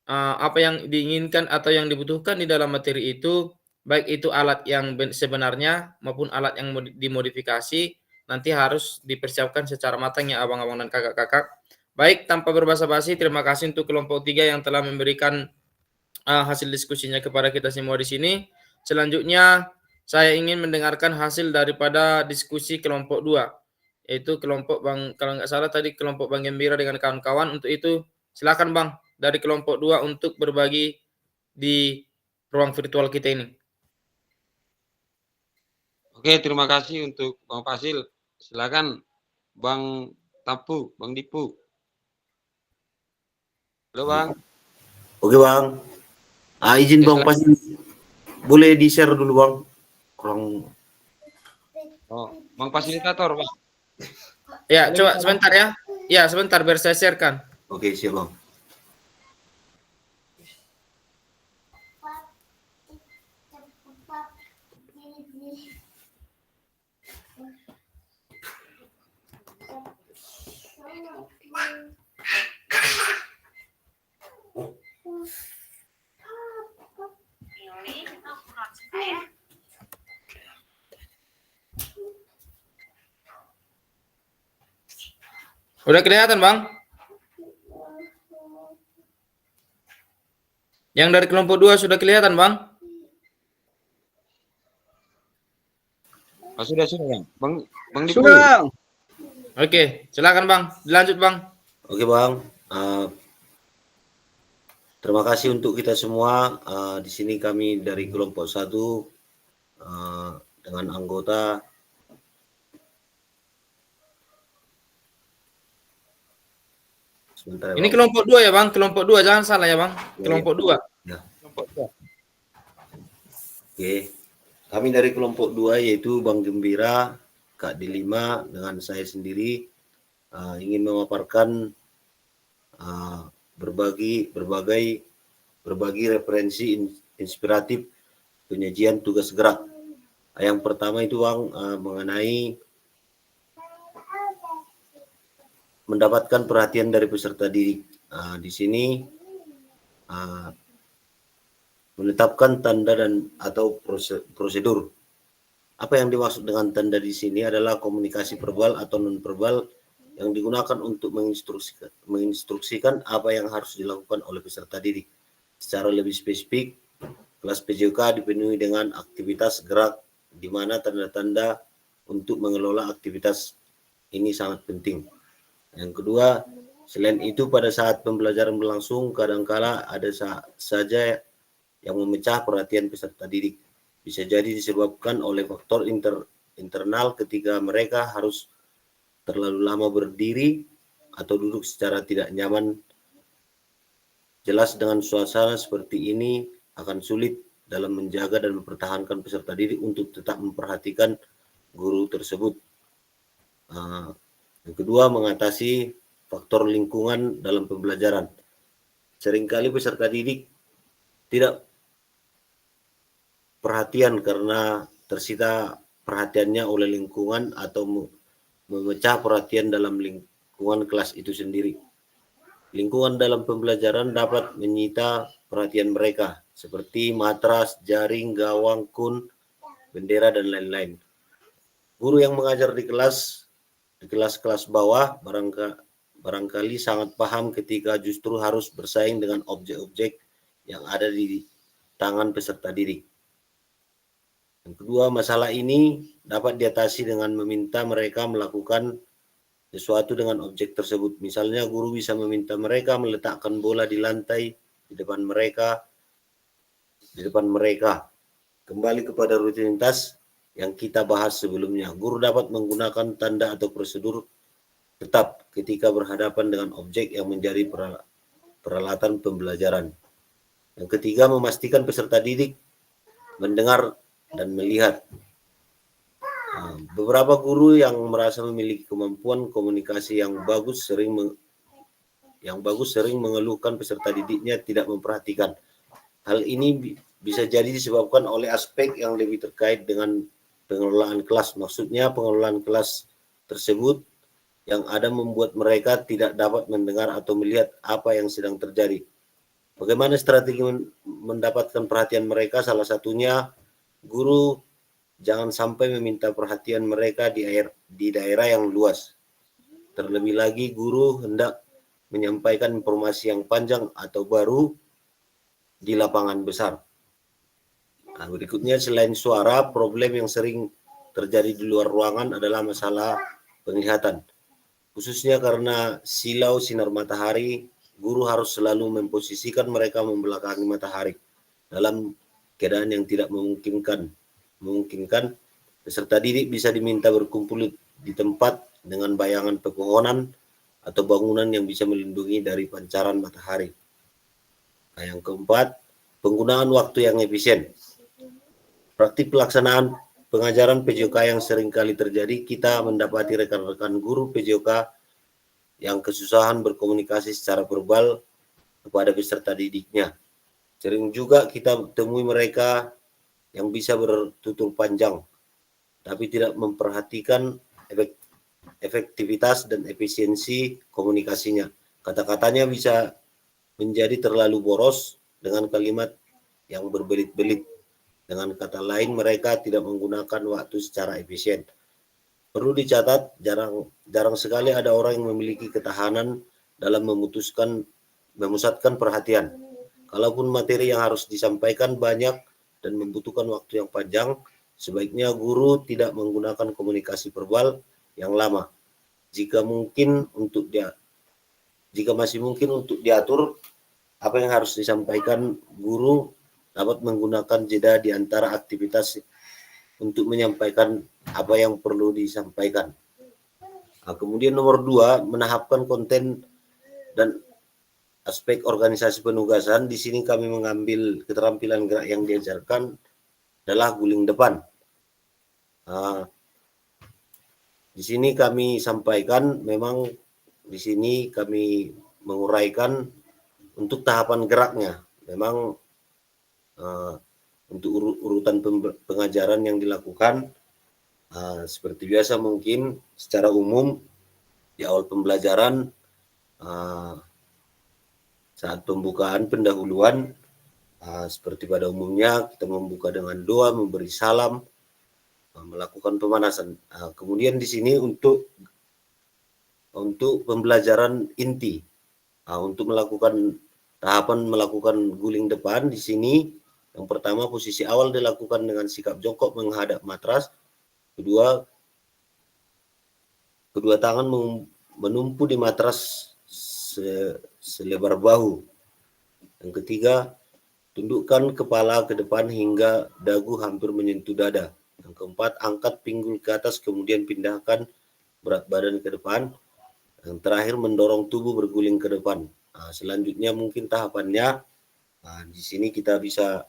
apa yang diinginkan atau yang dibutuhkan di dalam materi itu, baik itu alat yang sebenarnya maupun alat yang dimodifikasi, nanti harus dipersiapkan secara matang ya abang-abang dan kakak-kakak. Baik, tanpa berbasa-basi, terima kasih untuk kelompok 3 yang telah memberikan hasil diskusinya kepada kita semua di sini. Selanjutnya, saya ingin mendengarkan hasil daripada diskusi kelompok 2, yaitu kelompok Bang, kalau nggak salah tadi kelompok Bang Gembira dengan kawan-kawan. Untuk itu, silakan Bang, dari kelompok 2 untuk berbagi di ruang virtual kita ini. Oke, terima kasih untuk Bang Fasil. Silakan Bang Tapu, Bang Dipu. Halo Bang. Oke Bang. Izin Bang Fasil. Boleh di-share dulu Bang. Kurang. Bang fasilitator Bang. Ya, coba sebentar ya. Ya, sebentar biar saya share-kan. Oke, siap Bang. Udah kelihatan Bang? Yang dari kelompok 2 sudah kelihatan Bang? Sudah Bang. Bang Dipu. Sudah. Oke, silakan Bang. Dilanjut Bang. Oke Bang. Terima kasih untuk kita semua. Di sini kami dari kelompok 1 dengan anggota sebentar ya, Ini Bang. kelompok 2 ya Bang, kelompok 2 jangan salah ya Bang. Kelompok 2. Ya. Kelompok 2. Oke. Kami dari kelompok 2 yaitu Bang Gembira, Kak Delima dengan saya sendiri ingin memaparkan berbagai berbagi referensi inspiratif penyajian tugas gerak. Yang pertama itu Bang mengenai mendapatkan perhatian dari peserta didik. Di sini menetapkan tanda dan atau prosedur. Apa yang dimaksud dengan tanda di sini adalah komunikasi verbal atau non verbal yang digunakan untuk menginstruksikan apa yang harus dilakukan oleh peserta didik. Secara lebih spesifik, kelas PJOK dipenuhi dengan aktivitas gerak di mana tanda-tanda untuk mengelola aktivitas ini sangat penting. Yang kedua, selain itu pada saat pembelajaran berlangsung kadangkala ada saja yang memecah perhatian peserta didik. Bisa jadi disebabkan oleh faktor internal ketika mereka harus terlalu lama berdiri atau duduk secara tidak nyaman. Jelas dengan suasana seperti ini akan sulit dalam menjaga dan mempertahankan peserta didik untuk tetap memperhatikan guru tersebut. Yang kedua, mengatasi faktor lingkungan dalam pembelajaran. Seringkali peserta didik tidak perhatian karena tersita perhatiannya oleh lingkungan atau memecah perhatian dalam lingkungan kelas itu sendiri. Lingkungan dalam pembelajaran dapat menyita perhatian mereka seperti matras, jaring, gawang, kun, bendera, dan lain-lain. Guru yang mengajar di kelas-kelas bawah barangkali sangat paham ketika justru harus bersaing dengan objek-objek yang ada di tangan peserta didik. Yang kedua, masalah ini dapat diatasi dengan meminta mereka melakukan sesuatu dengan objek tersebut. Misalnya guru bisa meminta mereka meletakkan bola di lantai di depan mereka. Kembali kepada rutinitas yang kita bahas sebelumnya. Guru dapat menggunakan tanda atau prosedur tetap ketika berhadapan dengan objek yang menjadi peralatan pembelajaran. Yang ketiga, memastikan peserta didik mendengar dan melihat. Beberapa guru yang merasa memiliki kemampuan komunikasi yang bagus sering mengeluhkan peserta didiknya tidak memperhatikan. Hal ini bisa jadi disebabkan oleh aspek yang lebih terkait dengan pengelolaan kelas. Maksudnya pengelolaan kelas tersebut yang ada membuat mereka tidak dapat mendengar atau melihat apa yang sedang terjadi. Bagaimana strategi mendapatkan perhatian mereka? Salah satunya, guru jangan sampai meminta perhatian mereka di daerah yang luas. Terlebih lagi, guru hendak menyampaikan informasi yang panjang atau baru di lapangan besar. Berikutnya, selain suara, problem yang sering terjadi di luar ruangan adalah masalah penglihatan. Khususnya karena silau sinar matahari, guru harus selalu memposisikan mereka membelakangi matahari. Dalam keadaan yang tidak memungkinkan, peserta didik bisa diminta berkumpul di tempat dengan bayangan pepohonan atau bangunan yang bisa melindungi dari pancaran matahari. Yang keempat, penggunaan waktu yang efisien. Praktik pelaksanaan pengajaran PJOK yang seringkali terjadi, kita mendapati rekan-rekan guru PJOK yang kesusahan berkomunikasi secara verbal kepada peserta didiknya. Sering juga kita temui mereka yang bisa bertutur panjang, tapi tidak memperhatikan efektivitas dan efisiensi komunikasinya. Kata-katanya bisa menjadi terlalu boros dengan kalimat yang berbelit-belit. Dengan kata lain, mereka tidak menggunakan waktu secara efisien. Perlu dicatat, jarang sekali ada orang yang memiliki ketahanan dalam memusatkan perhatian. Kalaupun materi yang harus disampaikan banyak dan membutuhkan waktu yang panjang, sebaiknya guru tidak menggunakan komunikasi verbal yang lama. Jika masih mungkin untuk diatur apa yang harus disampaikan, guru dapat menggunakan jeda di antara aktivitas untuk menyampaikan apa yang perlu disampaikan. Kemudian nomor 2, menahapkan konten dan aspek organisasi penugasan. Di sini kami mengambil keterampilan gerak yang diajarkan adalah guling depan. Di sini kami sampaikan, memang di sini kami menguraikan untuk tahapan geraknya. memang untuk urutan pengajaran yang dilakukan seperti biasa mungkin secara umum di awal pembelajaran saat pembukaan pendahuluan seperti pada umumnya kita membuka dengan doa, memberi salam, melakukan pemanasan. Kemudian di sini untuk pembelajaran inti, untuk melakukan tahapan melakukan guling depan di sini, yang pertama posisi awal dilakukan dengan sikap jongkok menghadap matras, kedua tangan menumpu di matras selebar bahu, yang ketiga tundukkan kepala ke depan hingga dagu hampir menyentuh dada, yang keempat angkat pinggul ke atas kemudian pindahkan berat badan ke depan, yang terakhir mendorong tubuh berguling ke depan. Selanjutnya mungkin tahapannya di sini kita bisa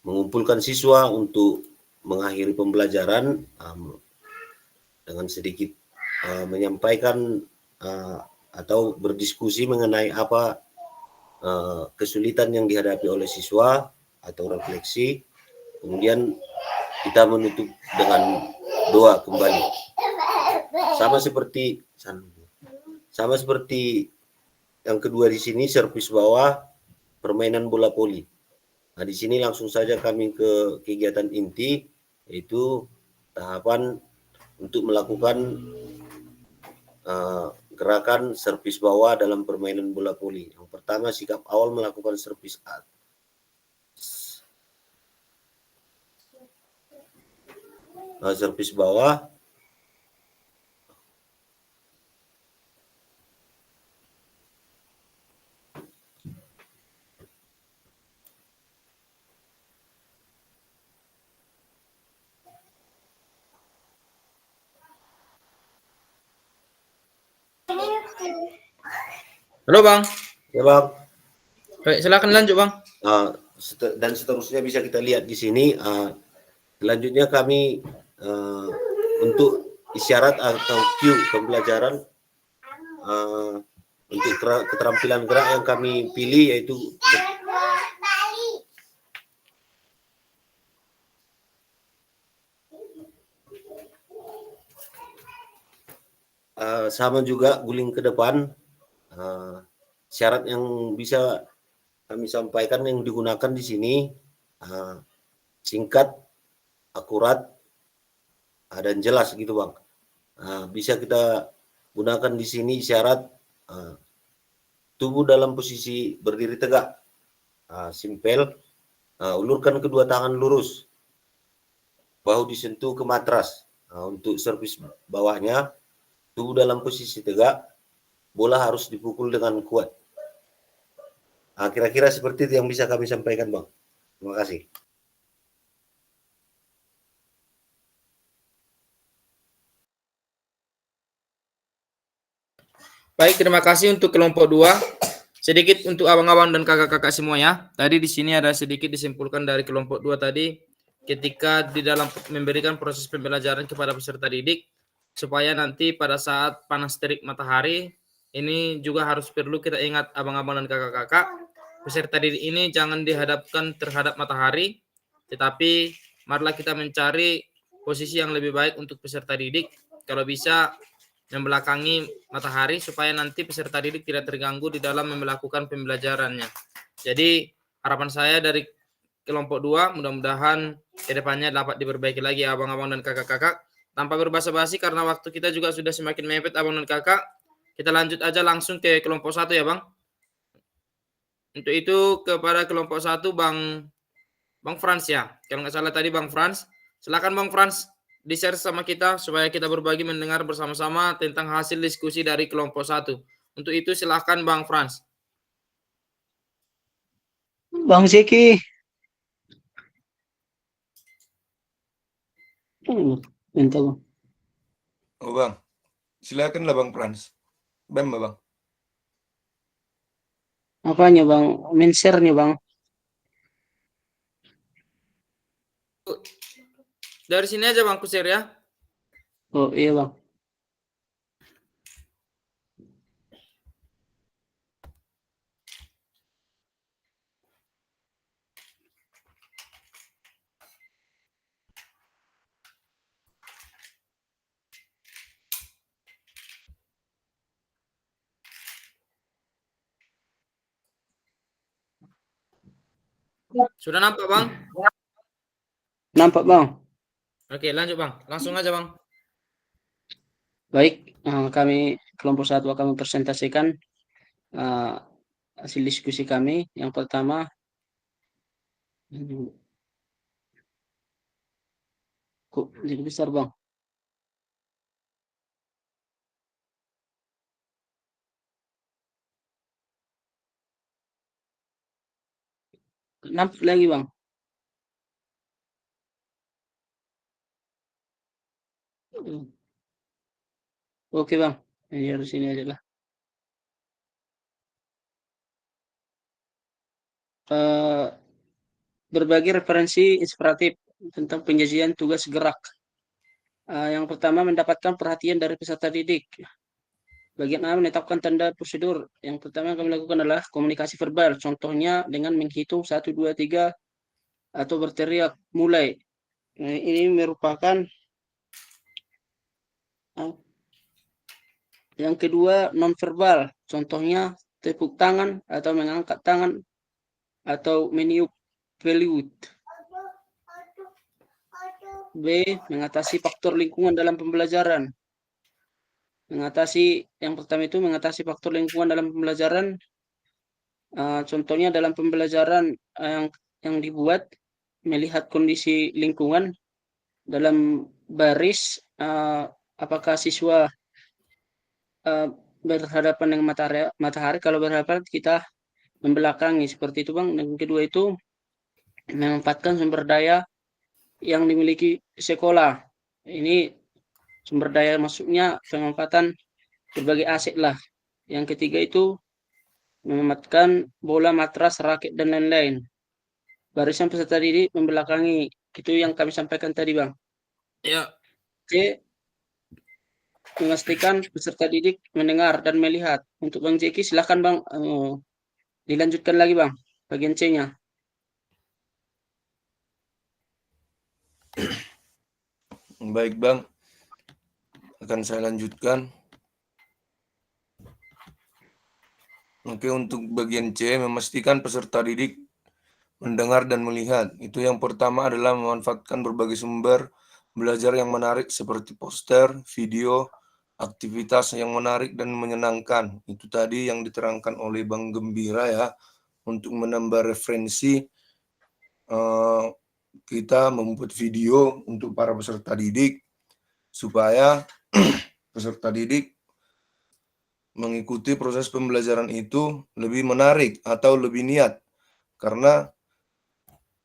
mengumpulkan siswa untuk mengakhiri pembelajaran dengan sedikit menyampaikan atau berdiskusi mengenai apa kesulitan yang dihadapi oleh siswa atau refleksi. Kemudian kita menutup dengan doa kembali. Sama seperti yang kedua di sini, servis bawah, permainan bola voli. Nah, di sini langsung saja kami ke kegiatan inti, yaitu tahapan untuk melakukan gerakan servis bawah dalam permainan bola voli. Yang pertama, sikap awal melakukan servis bawah. Halo Bang. Ya Bang. Baik, silakan lanjut Bang. Dan seterusnya bisa kita lihat di sini. Selanjutnya kami untuk isyarat atau cue pembelajaran untuk keterampilan gerak yang kami pilih yaitu sama juga guling ke depan. Syarat yang bisa kami sampaikan yang digunakan di sini singkat, akurat, dan jelas gitu Bang. Bisa kita gunakan di sini syarat tubuh dalam posisi berdiri tegak, simpel, ulurkan kedua tangan lurus, bahu disentuh ke matras. Untuk servis bawahnya, tubuh dalam posisi tegak, bola harus dipukul dengan kuat. Kira-kira seperti itu yang bisa kami sampaikan Bang. Terima kasih. Baik, terima kasih untuk kelompok 2. Sedikit untuk abang-abang dan kakak-kakak semua ya. Tadi di sini ada sedikit disimpulkan dari kelompok 2 tadi, ketika di dalam memberikan proses pembelajaran kepada peserta didik, supaya nanti pada saat panas terik matahari, ini juga harus perlu kita ingat abang-abang dan kakak-kakak, peserta didik ini jangan dihadapkan terhadap matahari, tetapi marilah kita mencari posisi yang lebih baik untuk peserta didik, kalau bisa membelakangi matahari supaya nanti peserta didik tidak terganggu di dalam melakukan pembelajarannya. Jadi harapan saya dari kelompok 2 mudah-mudahan kedepannya dapat diperbaiki lagi abang-abang dan kakak-kakak. Tanpa berbasa-basi karena waktu kita juga sudah semakin mepet abang dan kakak, kita lanjut aja langsung ke kelompok 1 ya Bang. Untuk itu kepada kelompok 1 Bang Frans ya. Kalau nggak salah tadi Bang Frans. Silakan Bang Frans di-share sama kita supaya kita berbagi mendengar bersama-sama tentang hasil diskusi dari kelompok 1. Untuk itu silakan Bang Frans. Bang Zeki. Minta Bang. Oh Bang, silakanlah Bang Frans. Bang. Apanya Bang? Men-share-nya Bang. Dari sini aja Bang, ku share ya. Oh iya Bang. Sudah nampak, Bang? Nampak, Bang. Oke, lanjut, Bang. Langsung aja, Bang. Baik, kami kelompok 1 akan mempresentasikan hasil diskusi kami. Yang pertama, kok jadi besar, Bang? Nampak lagi, Bang. Oke, Bang. Ini harus sini aja lah. Berbagi referensi inspiratif tentang penyajian tugas gerak. Yang pertama, mendapatkan perhatian dari peserta didik. Bagian A, menetapkan tanda prosedur. Yang pertama yang kami lakukan adalah komunikasi verbal. Contohnya dengan menghitung 1, 2, 3 atau berteriak mulai. Ini merupakan yang kedua, non-verbal. Contohnya tepuk tangan atau mengangkat tangan atau meniup peluit. B, mengatasi faktor lingkungan dalam pembelajaran. Yang pertama itu mengatasi faktor lingkungan dalam pembelajaran. Contohnya dalam pembelajaran yang dibuat melihat kondisi lingkungan dalam baris, apakah siswa berhadapan dengan matahari. Kalau berhadapan kita membelakangi seperti itu, Bang. Dan kedua itu memanfaatkan sumber daya yang dimiliki sekolah. Ini sumber daya maksudnya pemanfaatan berbagai aset lah. Yang ketiga itu memanfaatkan bola, matras, raket, dan lain-lain. Barisan peserta didik membelakangi. Itu yang kami sampaikan tadi, Bang. Ya. C, memastikan peserta didik mendengar dan melihat. Untuk Bang Jeki, silakan, Bang. Dilanjutkan lagi, Bang. Bagian C-nya. Baik, Bang. Akan saya lanjutkan. Oke, untuk bagian C, memastikan peserta didik mendengar dan melihat. Itu yang pertama adalah memanfaatkan berbagai sumber belajar yang menarik seperti poster, video, aktivitas yang menarik dan menyenangkan. Itu tadi yang diterangkan oleh Bang Gembira ya. Untuk menambah referensi, kita membuat video untuk para peserta didik supaya peserta didik mengikuti proses pembelajaran itu lebih menarik atau lebih niat, karena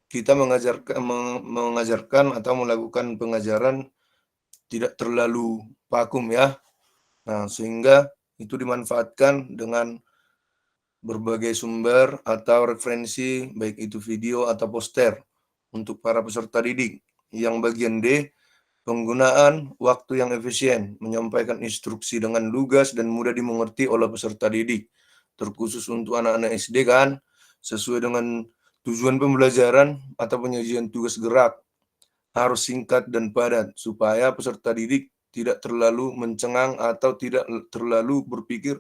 kita mengajarkan atau melakukan pengajaran tidak terlalu vakum ya. Nah, sehingga itu dimanfaatkan dengan berbagai sumber atau referensi, baik itu video atau poster untuk para peserta didik. Yang bagian D, penggunaan waktu yang efisien, menyampaikan instruksi dengan lugas dan mudah dimengerti oleh peserta didik. Terkhusus untuk anak-anak SD kan, sesuai dengan tujuan pembelajaran atau penyajian tugas gerak harus singkat dan padat supaya peserta didik tidak terlalu mencengang atau tidak terlalu berpikir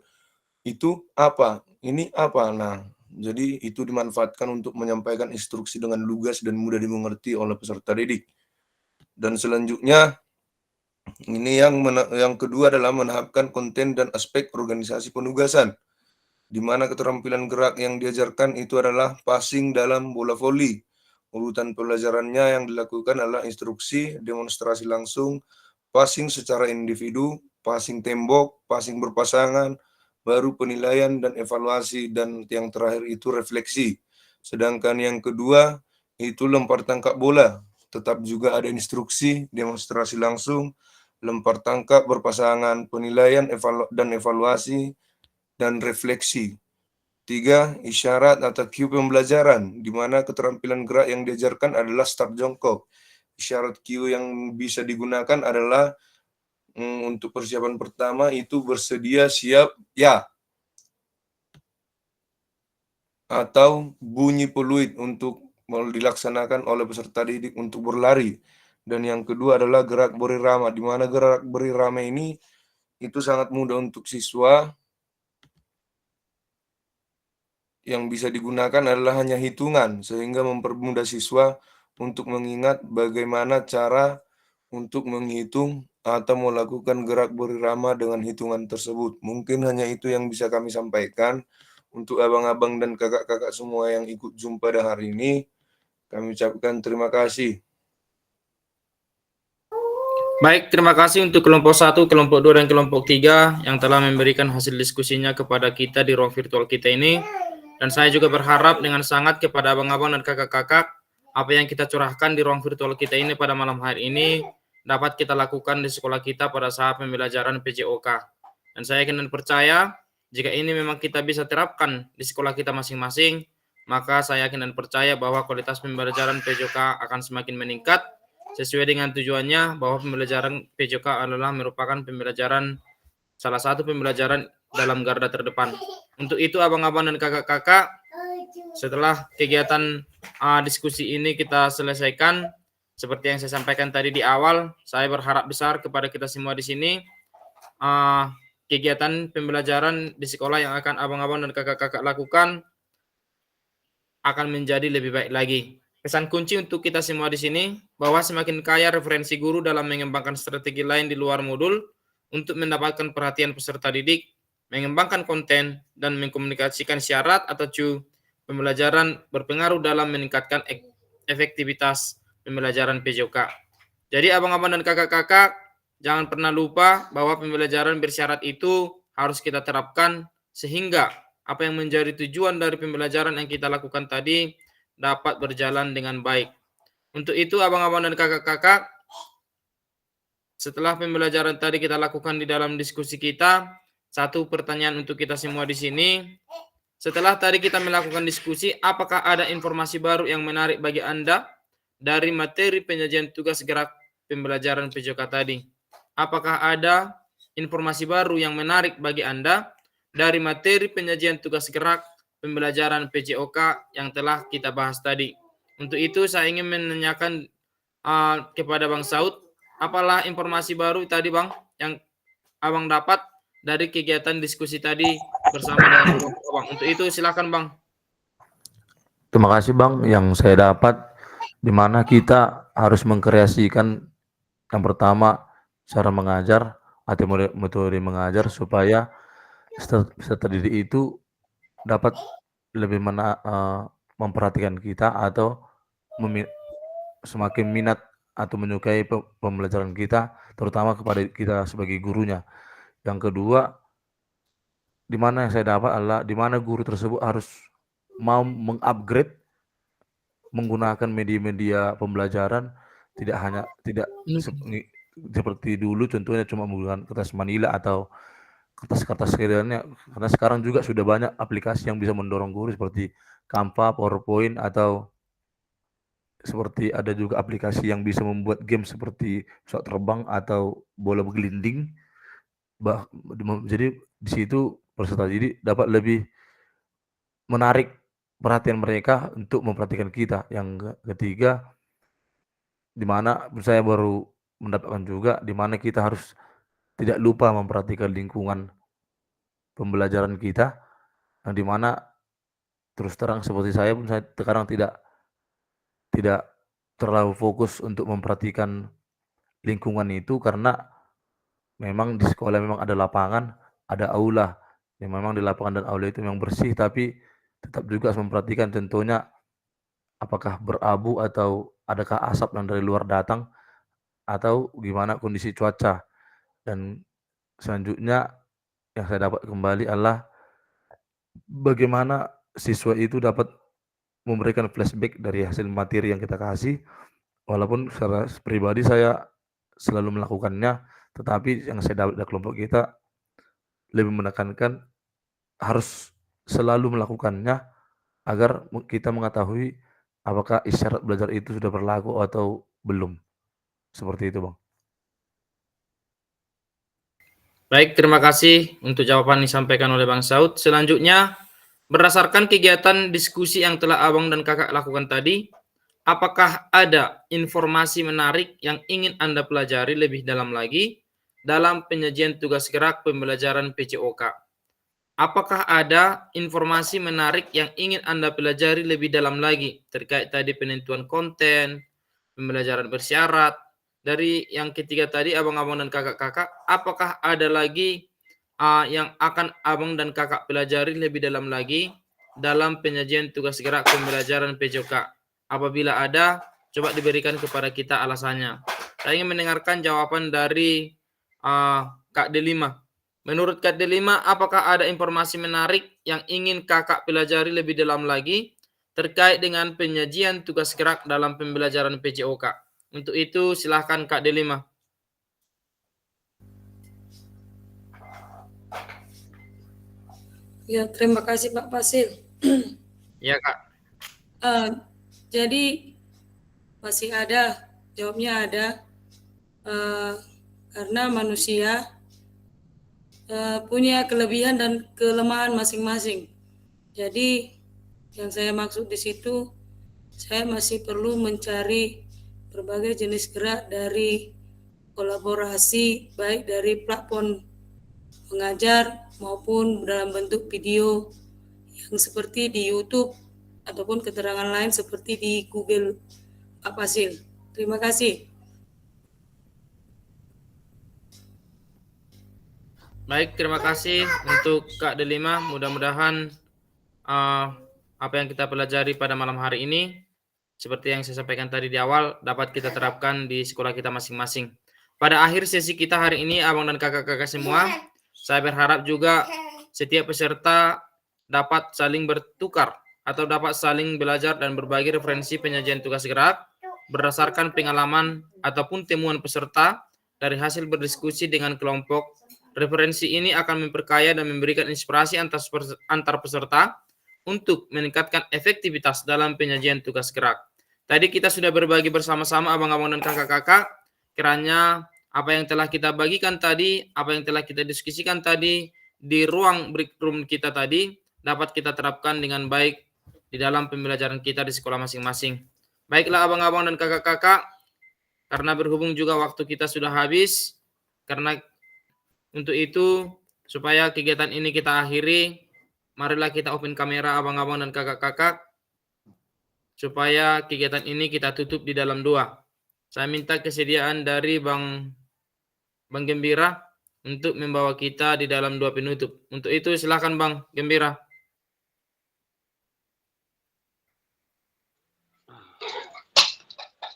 itu apa, ini apa. Nah, jadi itu dimanfaatkan untuk menyampaikan instruksi dengan lugas dan mudah dimengerti oleh peserta didik. Dan selanjutnya ini yang kedua adalah menahapkan konten dan aspek organisasi penugasan, di mana keterampilan gerak yang diajarkan itu adalah passing dalam bola voli. Urutan pelajarannya yang dilakukan adalah instruksi, demonstrasi langsung, passing secara individu, passing tembok, passing berpasangan, baru penilaian dan evaluasi, dan yang terakhir itu refleksi. Sedangkan yang kedua itu lempar tangkap bola, tetap juga ada instruksi, demonstrasi langsung, lempar tangkap berpasangan, penilaian dan evaluasi, dan refleksi. 3, isyarat atau cue pembelajaran, di mana keterampilan gerak yang diajarkan adalah start jongkok. Isyarat cue yang bisa digunakan adalah untuk persiapan pertama itu bersedia siap ya, atau bunyi peluit untuk dilaksanakan oleh peserta didik untuk berlari. Dan yang kedua adalah gerak berirama, di mana gerak berirama ini itu sangat mudah untuk siswa yang bisa digunakan adalah hanya hitungan, sehingga mempermudah siswa untuk mengingat bagaimana cara untuk menghitung atau melakukan gerak berirama dengan hitungan tersebut. Mungkin hanya itu yang bisa kami sampaikan. Untuk abang-abang dan kakak-kakak semua yang ikut Zoom pada hari ini, kami ucapkan terima kasih. Baik, terima kasih untuk kelompok 1, kelompok 2, dan kelompok 3 yang telah memberikan hasil diskusinya kepada kita di ruang virtual kita ini. Dan saya juga berharap dengan sangat kepada abang-abang dan kakak-kakak, apa yang kita curahkan di ruang virtual kita ini pada malam hari ini dapat kita lakukan di sekolah kita pada saat pembelajaran PJOK. Dan saya yakin dan percaya, jika ini memang kita bisa terapkan di sekolah kita masing-masing, maka saya yakin dan percaya bahwa kualitas pembelajaran PJOK akan semakin meningkat, sesuai dengan tujuannya bahwa pembelajaran PJOK adalah merupakan pembelajaran salah satu pembelajaran dalam garda terdepan. Untuk itu abang-abang dan kakak-kakak, setelah kegiatan diskusi ini kita selesaikan, seperti yang saya sampaikan tadi di awal, saya berharap besar kepada kita semua di sini, kegiatan pembelajaran di sekolah yang akan abang-abang dan kakak-kakak lakukan akan menjadi lebih baik lagi. Pesan kunci untuk kita semua di sini, bahwa semakin kaya referensi guru dalam mengembangkan strategi lain di luar modul untuk mendapatkan perhatian peserta didik, mengembangkan konten, dan mengkomunikasikan syarat atau pembelajaran berpengaruh dalam meningkatkan efektivitas pembelajaran PJOK. Jadi abang-abang dan kakak-kakak, jangan pernah lupa bahwa pembelajaran bersyarat itu harus kita terapkan sehingga apa yang menjadi tujuan dari pembelajaran yang kita lakukan tadi dapat berjalan dengan baik. Untuk itu abang-abang dan kakak-kakak, setelah pembelajaran tadi kita lakukan di dalam diskusi kita, satu pertanyaan untuk kita semua di sini. Setelah tadi kita melakukan diskusi, apakah ada informasi baru yang menarik bagi Anda dari materi penyajian tugas gerak pembelajaran PJOK tadi? Apakah ada informasi baru yang menarik bagi Anda dari materi penyajian tugas gerak pembelajaran PJOK yang telah kita bahas tadi? Untuk itu saya ingin menanyakan kepada Bang Saud, apalah informasi baru tadi Bang yang Abang dapat dari kegiatan diskusi tadi bersama dengan Bang? Untuk itu silakan Bang. Terima kasih Bang, yang saya dapat di mana kita harus mengkreasikan yang pertama cara mengajar atau metode mengajar supaya peserta didik itu dapat lebih memperhatikan kita atau semakin minat atau menyukai pembelajaran kita, terutama kepada kita sebagai gurunya. Yang kedua, di mana yang saya dapat adalah di mana guru tersebut harus mau mengupgrade menggunakan media-media pembelajaran, tidak seperti dulu contohnya cuma menggunakan kertas manila atau kertas-kertas sekiranya, karena sekarang juga sudah banyak aplikasi yang bisa mendorong guru seperti Canva, PowerPoint, atau seperti ada juga aplikasi yang bisa membuat game seperti pesawat terbang atau bola bergelinding. Jadi di situ peserta didik dapat lebih menarik perhatian mereka untuk memperhatikan kita. Yang ketiga, di mana saya baru mendapatkan juga di mana kita harus tidak lupa memperhatikan lingkungan pembelajaran kita, yang di mana terus terang seperti saya pun saya sekarang tidak terlalu fokus untuk memperhatikan lingkungan itu, karena memang di sekolah memang ada lapangan, ada aula, yang memang di lapangan dan aula itu memang bersih, tapi tetap juga harus memperhatikan tentunya apakah berabu atau adakah asap yang dari luar datang atau gimana kondisi cuaca. Dan selanjutnya yang saya dapat kembali adalah bagaimana siswa itu dapat memberikan flashback dari hasil materi yang kita kasih, walaupun secara pribadi saya selalu melakukannya, tetapi yang saya dapat dari kelompok kita lebih menekankan harus selalu melakukannya agar kita mengetahui apakah isyarat belajar itu sudah berlaku atau belum. Seperti itu, Bang. Baik, terima kasih untuk jawaban yang disampaikan oleh Bang Saud. Selanjutnya, berdasarkan kegiatan diskusi yang telah Abang dan Kakak lakukan tadi, apakah ada informasi menarik yang ingin Anda pelajari lebih dalam lagi dalam penyajian tugas gerak pembelajaran PJOK? apakah ada informasi menarik yang ingin Anda pelajari lebih dalam lagi terkait tadi penentuan konten, pembelajaran bersyarat. Dari yang ketiga tadi, abang-abang dan kakak-kakak, apakah ada lagi yang akan abang dan kakak pelajari lebih dalam lagi dalam penyajian tugas gerak pembelajaran PJOK? Apabila ada, coba diberikan kepada kita alasannya. Saya ingin mendengarkan jawaban dari Kak D5. Menurut Kak D5, apakah ada informasi menarik yang ingin kakak pelajari lebih dalam lagi terkait dengan penyajian tugas gerak dalam pembelajaran PJOK? Untuk itu, silahkan Kak D5. Ya, terima kasih Pak Fasil. Ya, Kak. Jadi masih ada, jawabnya ada, karena manusia punya kelebihan dan kelemahan masing-masing. Jadi yang saya maksud di situ, saya masih perlu mencari berbagai jenis gerak dari kolaborasi, baik dari platform mengajar maupun dalam bentuk video yang seperti di YouTube ataupun keterangan lain seperti di Google Pak Fasil. Terima kasih. Baik, terima kasih untuk Kak D5. Mudah-mudahan apa yang kita pelajari pada malam hari ini, seperti yang saya sampaikan tadi di awal, dapat kita terapkan di sekolah kita masing-masing. Pada akhir sesi kita hari ini, abang dan kakak-kakak semua, saya berharap juga setiap peserta dapat saling bertukar atau dapat saling belajar dan berbagi referensi penyajian tugas gerak berdasarkan pengalaman ataupun temuan peserta dari hasil berdiskusi dengan kelompok. Referensi ini akan memperkaya dan memberikan inspirasi antar peserta untuk meningkatkan efektivitas dalam penyajian tugas gerak. Tadi kita sudah berbagi bersama-sama abang-abang dan kakak-kakak, kiranya apa yang telah kita bagikan tadi, apa yang telah kita diskusikan tadi di ruang break room kita tadi dapat kita terapkan dengan baik di dalam pembelajaran kita di sekolah masing-masing. Baiklah abang-abang dan kakak-kakak, karena berhubung juga waktu kita sudah habis, karena untuk itu supaya kegiatan ini kita akhiri, marilah kita open kamera abang-abang dan kakak-kakak supaya kegiatan ini kita tutup di dalam doa. Saya minta kesediaan dari Bang Gembira untuk membawa kita di dalam doa penutup. Untuk itu silakan Bang Gembira.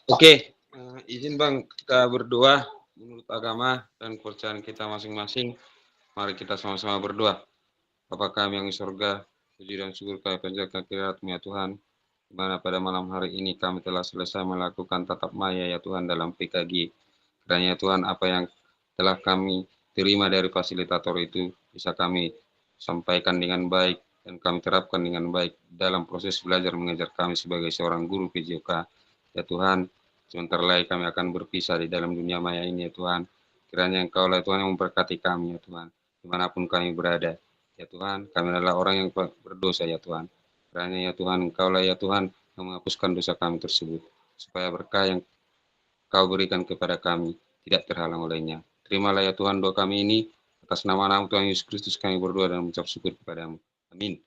Oke, izin Bang kita berdoa menurut agama dan kepercayaan kita masing-masing. Mari kita sama-sama berdoa. Bapa kami yang di surga, puji dan syukur kami panjatkan kehadirat-Mu ya Tuhan, di mana pada malam hari ini kami telah selesai melakukan tatap maya ya Tuhan dalam PKG. Kiranya ya Tuhan apa yang telah kami terima dari fasilitator itu bisa kami sampaikan dengan baik dan kami terapkan dengan baik dalam proses belajar mengajar kami sebagai seorang guru PJOK. Ya Tuhan, sebentar lagi kami akan berpisah di dalam dunia maya ini ya Tuhan. Kiranya Engkau lah Tuhan yang memberkati kami ya Tuhan, dimanapun kami berada. Ya Tuhan, kami adalah orang yang berdosa ya Tuhan. Kiranya ya Tuhan, Engkau lah ya Tuhan yang menghapuskan dosa kami tersebut, supaya berkah yang Kau berikan kepada kami tidak terhalang olehnya. Terimalah ya Tuhan doa kami ini, atas nama Tuhan Yesus Kristus kami berdoa dan mengucap syukur kepada-Mu. Amin.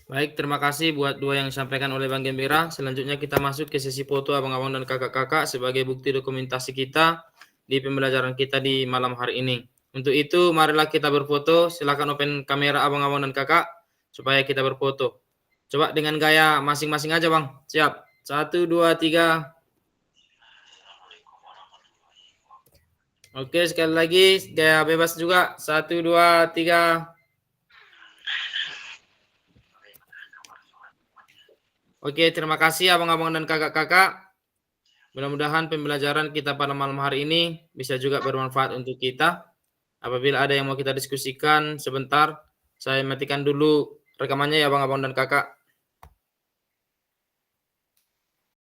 Baik, terima kasih buat doa yang disampaikan oleh Bang Gembira. Selanjutnya kita masuk ke sesi foto abang-abang dan kakak-kakak sebagai bukti dokumentasi kita di pembelajaran kita di malam hari ini. Untuk itu, marilah kita berfoto. Silakan open kamera abang-abang dan kakak supaya kita berfoto. Coba dengan gaya masing-masing aja Bang. Siap. 1, 2, 3. Oke, sekali lagi gaya bebas juga. 1, 2, 3. Oke, terima kasih abang-abang dan kakak-kakak. Mudah-mudahan pembelajaran kita pada malam hari ini bisa juga bermanfaat untuk kita. Apabila ada yang mau kita diskusikan sebentar, saya matikan dulu rekamannya ya abang-abang dan kakak.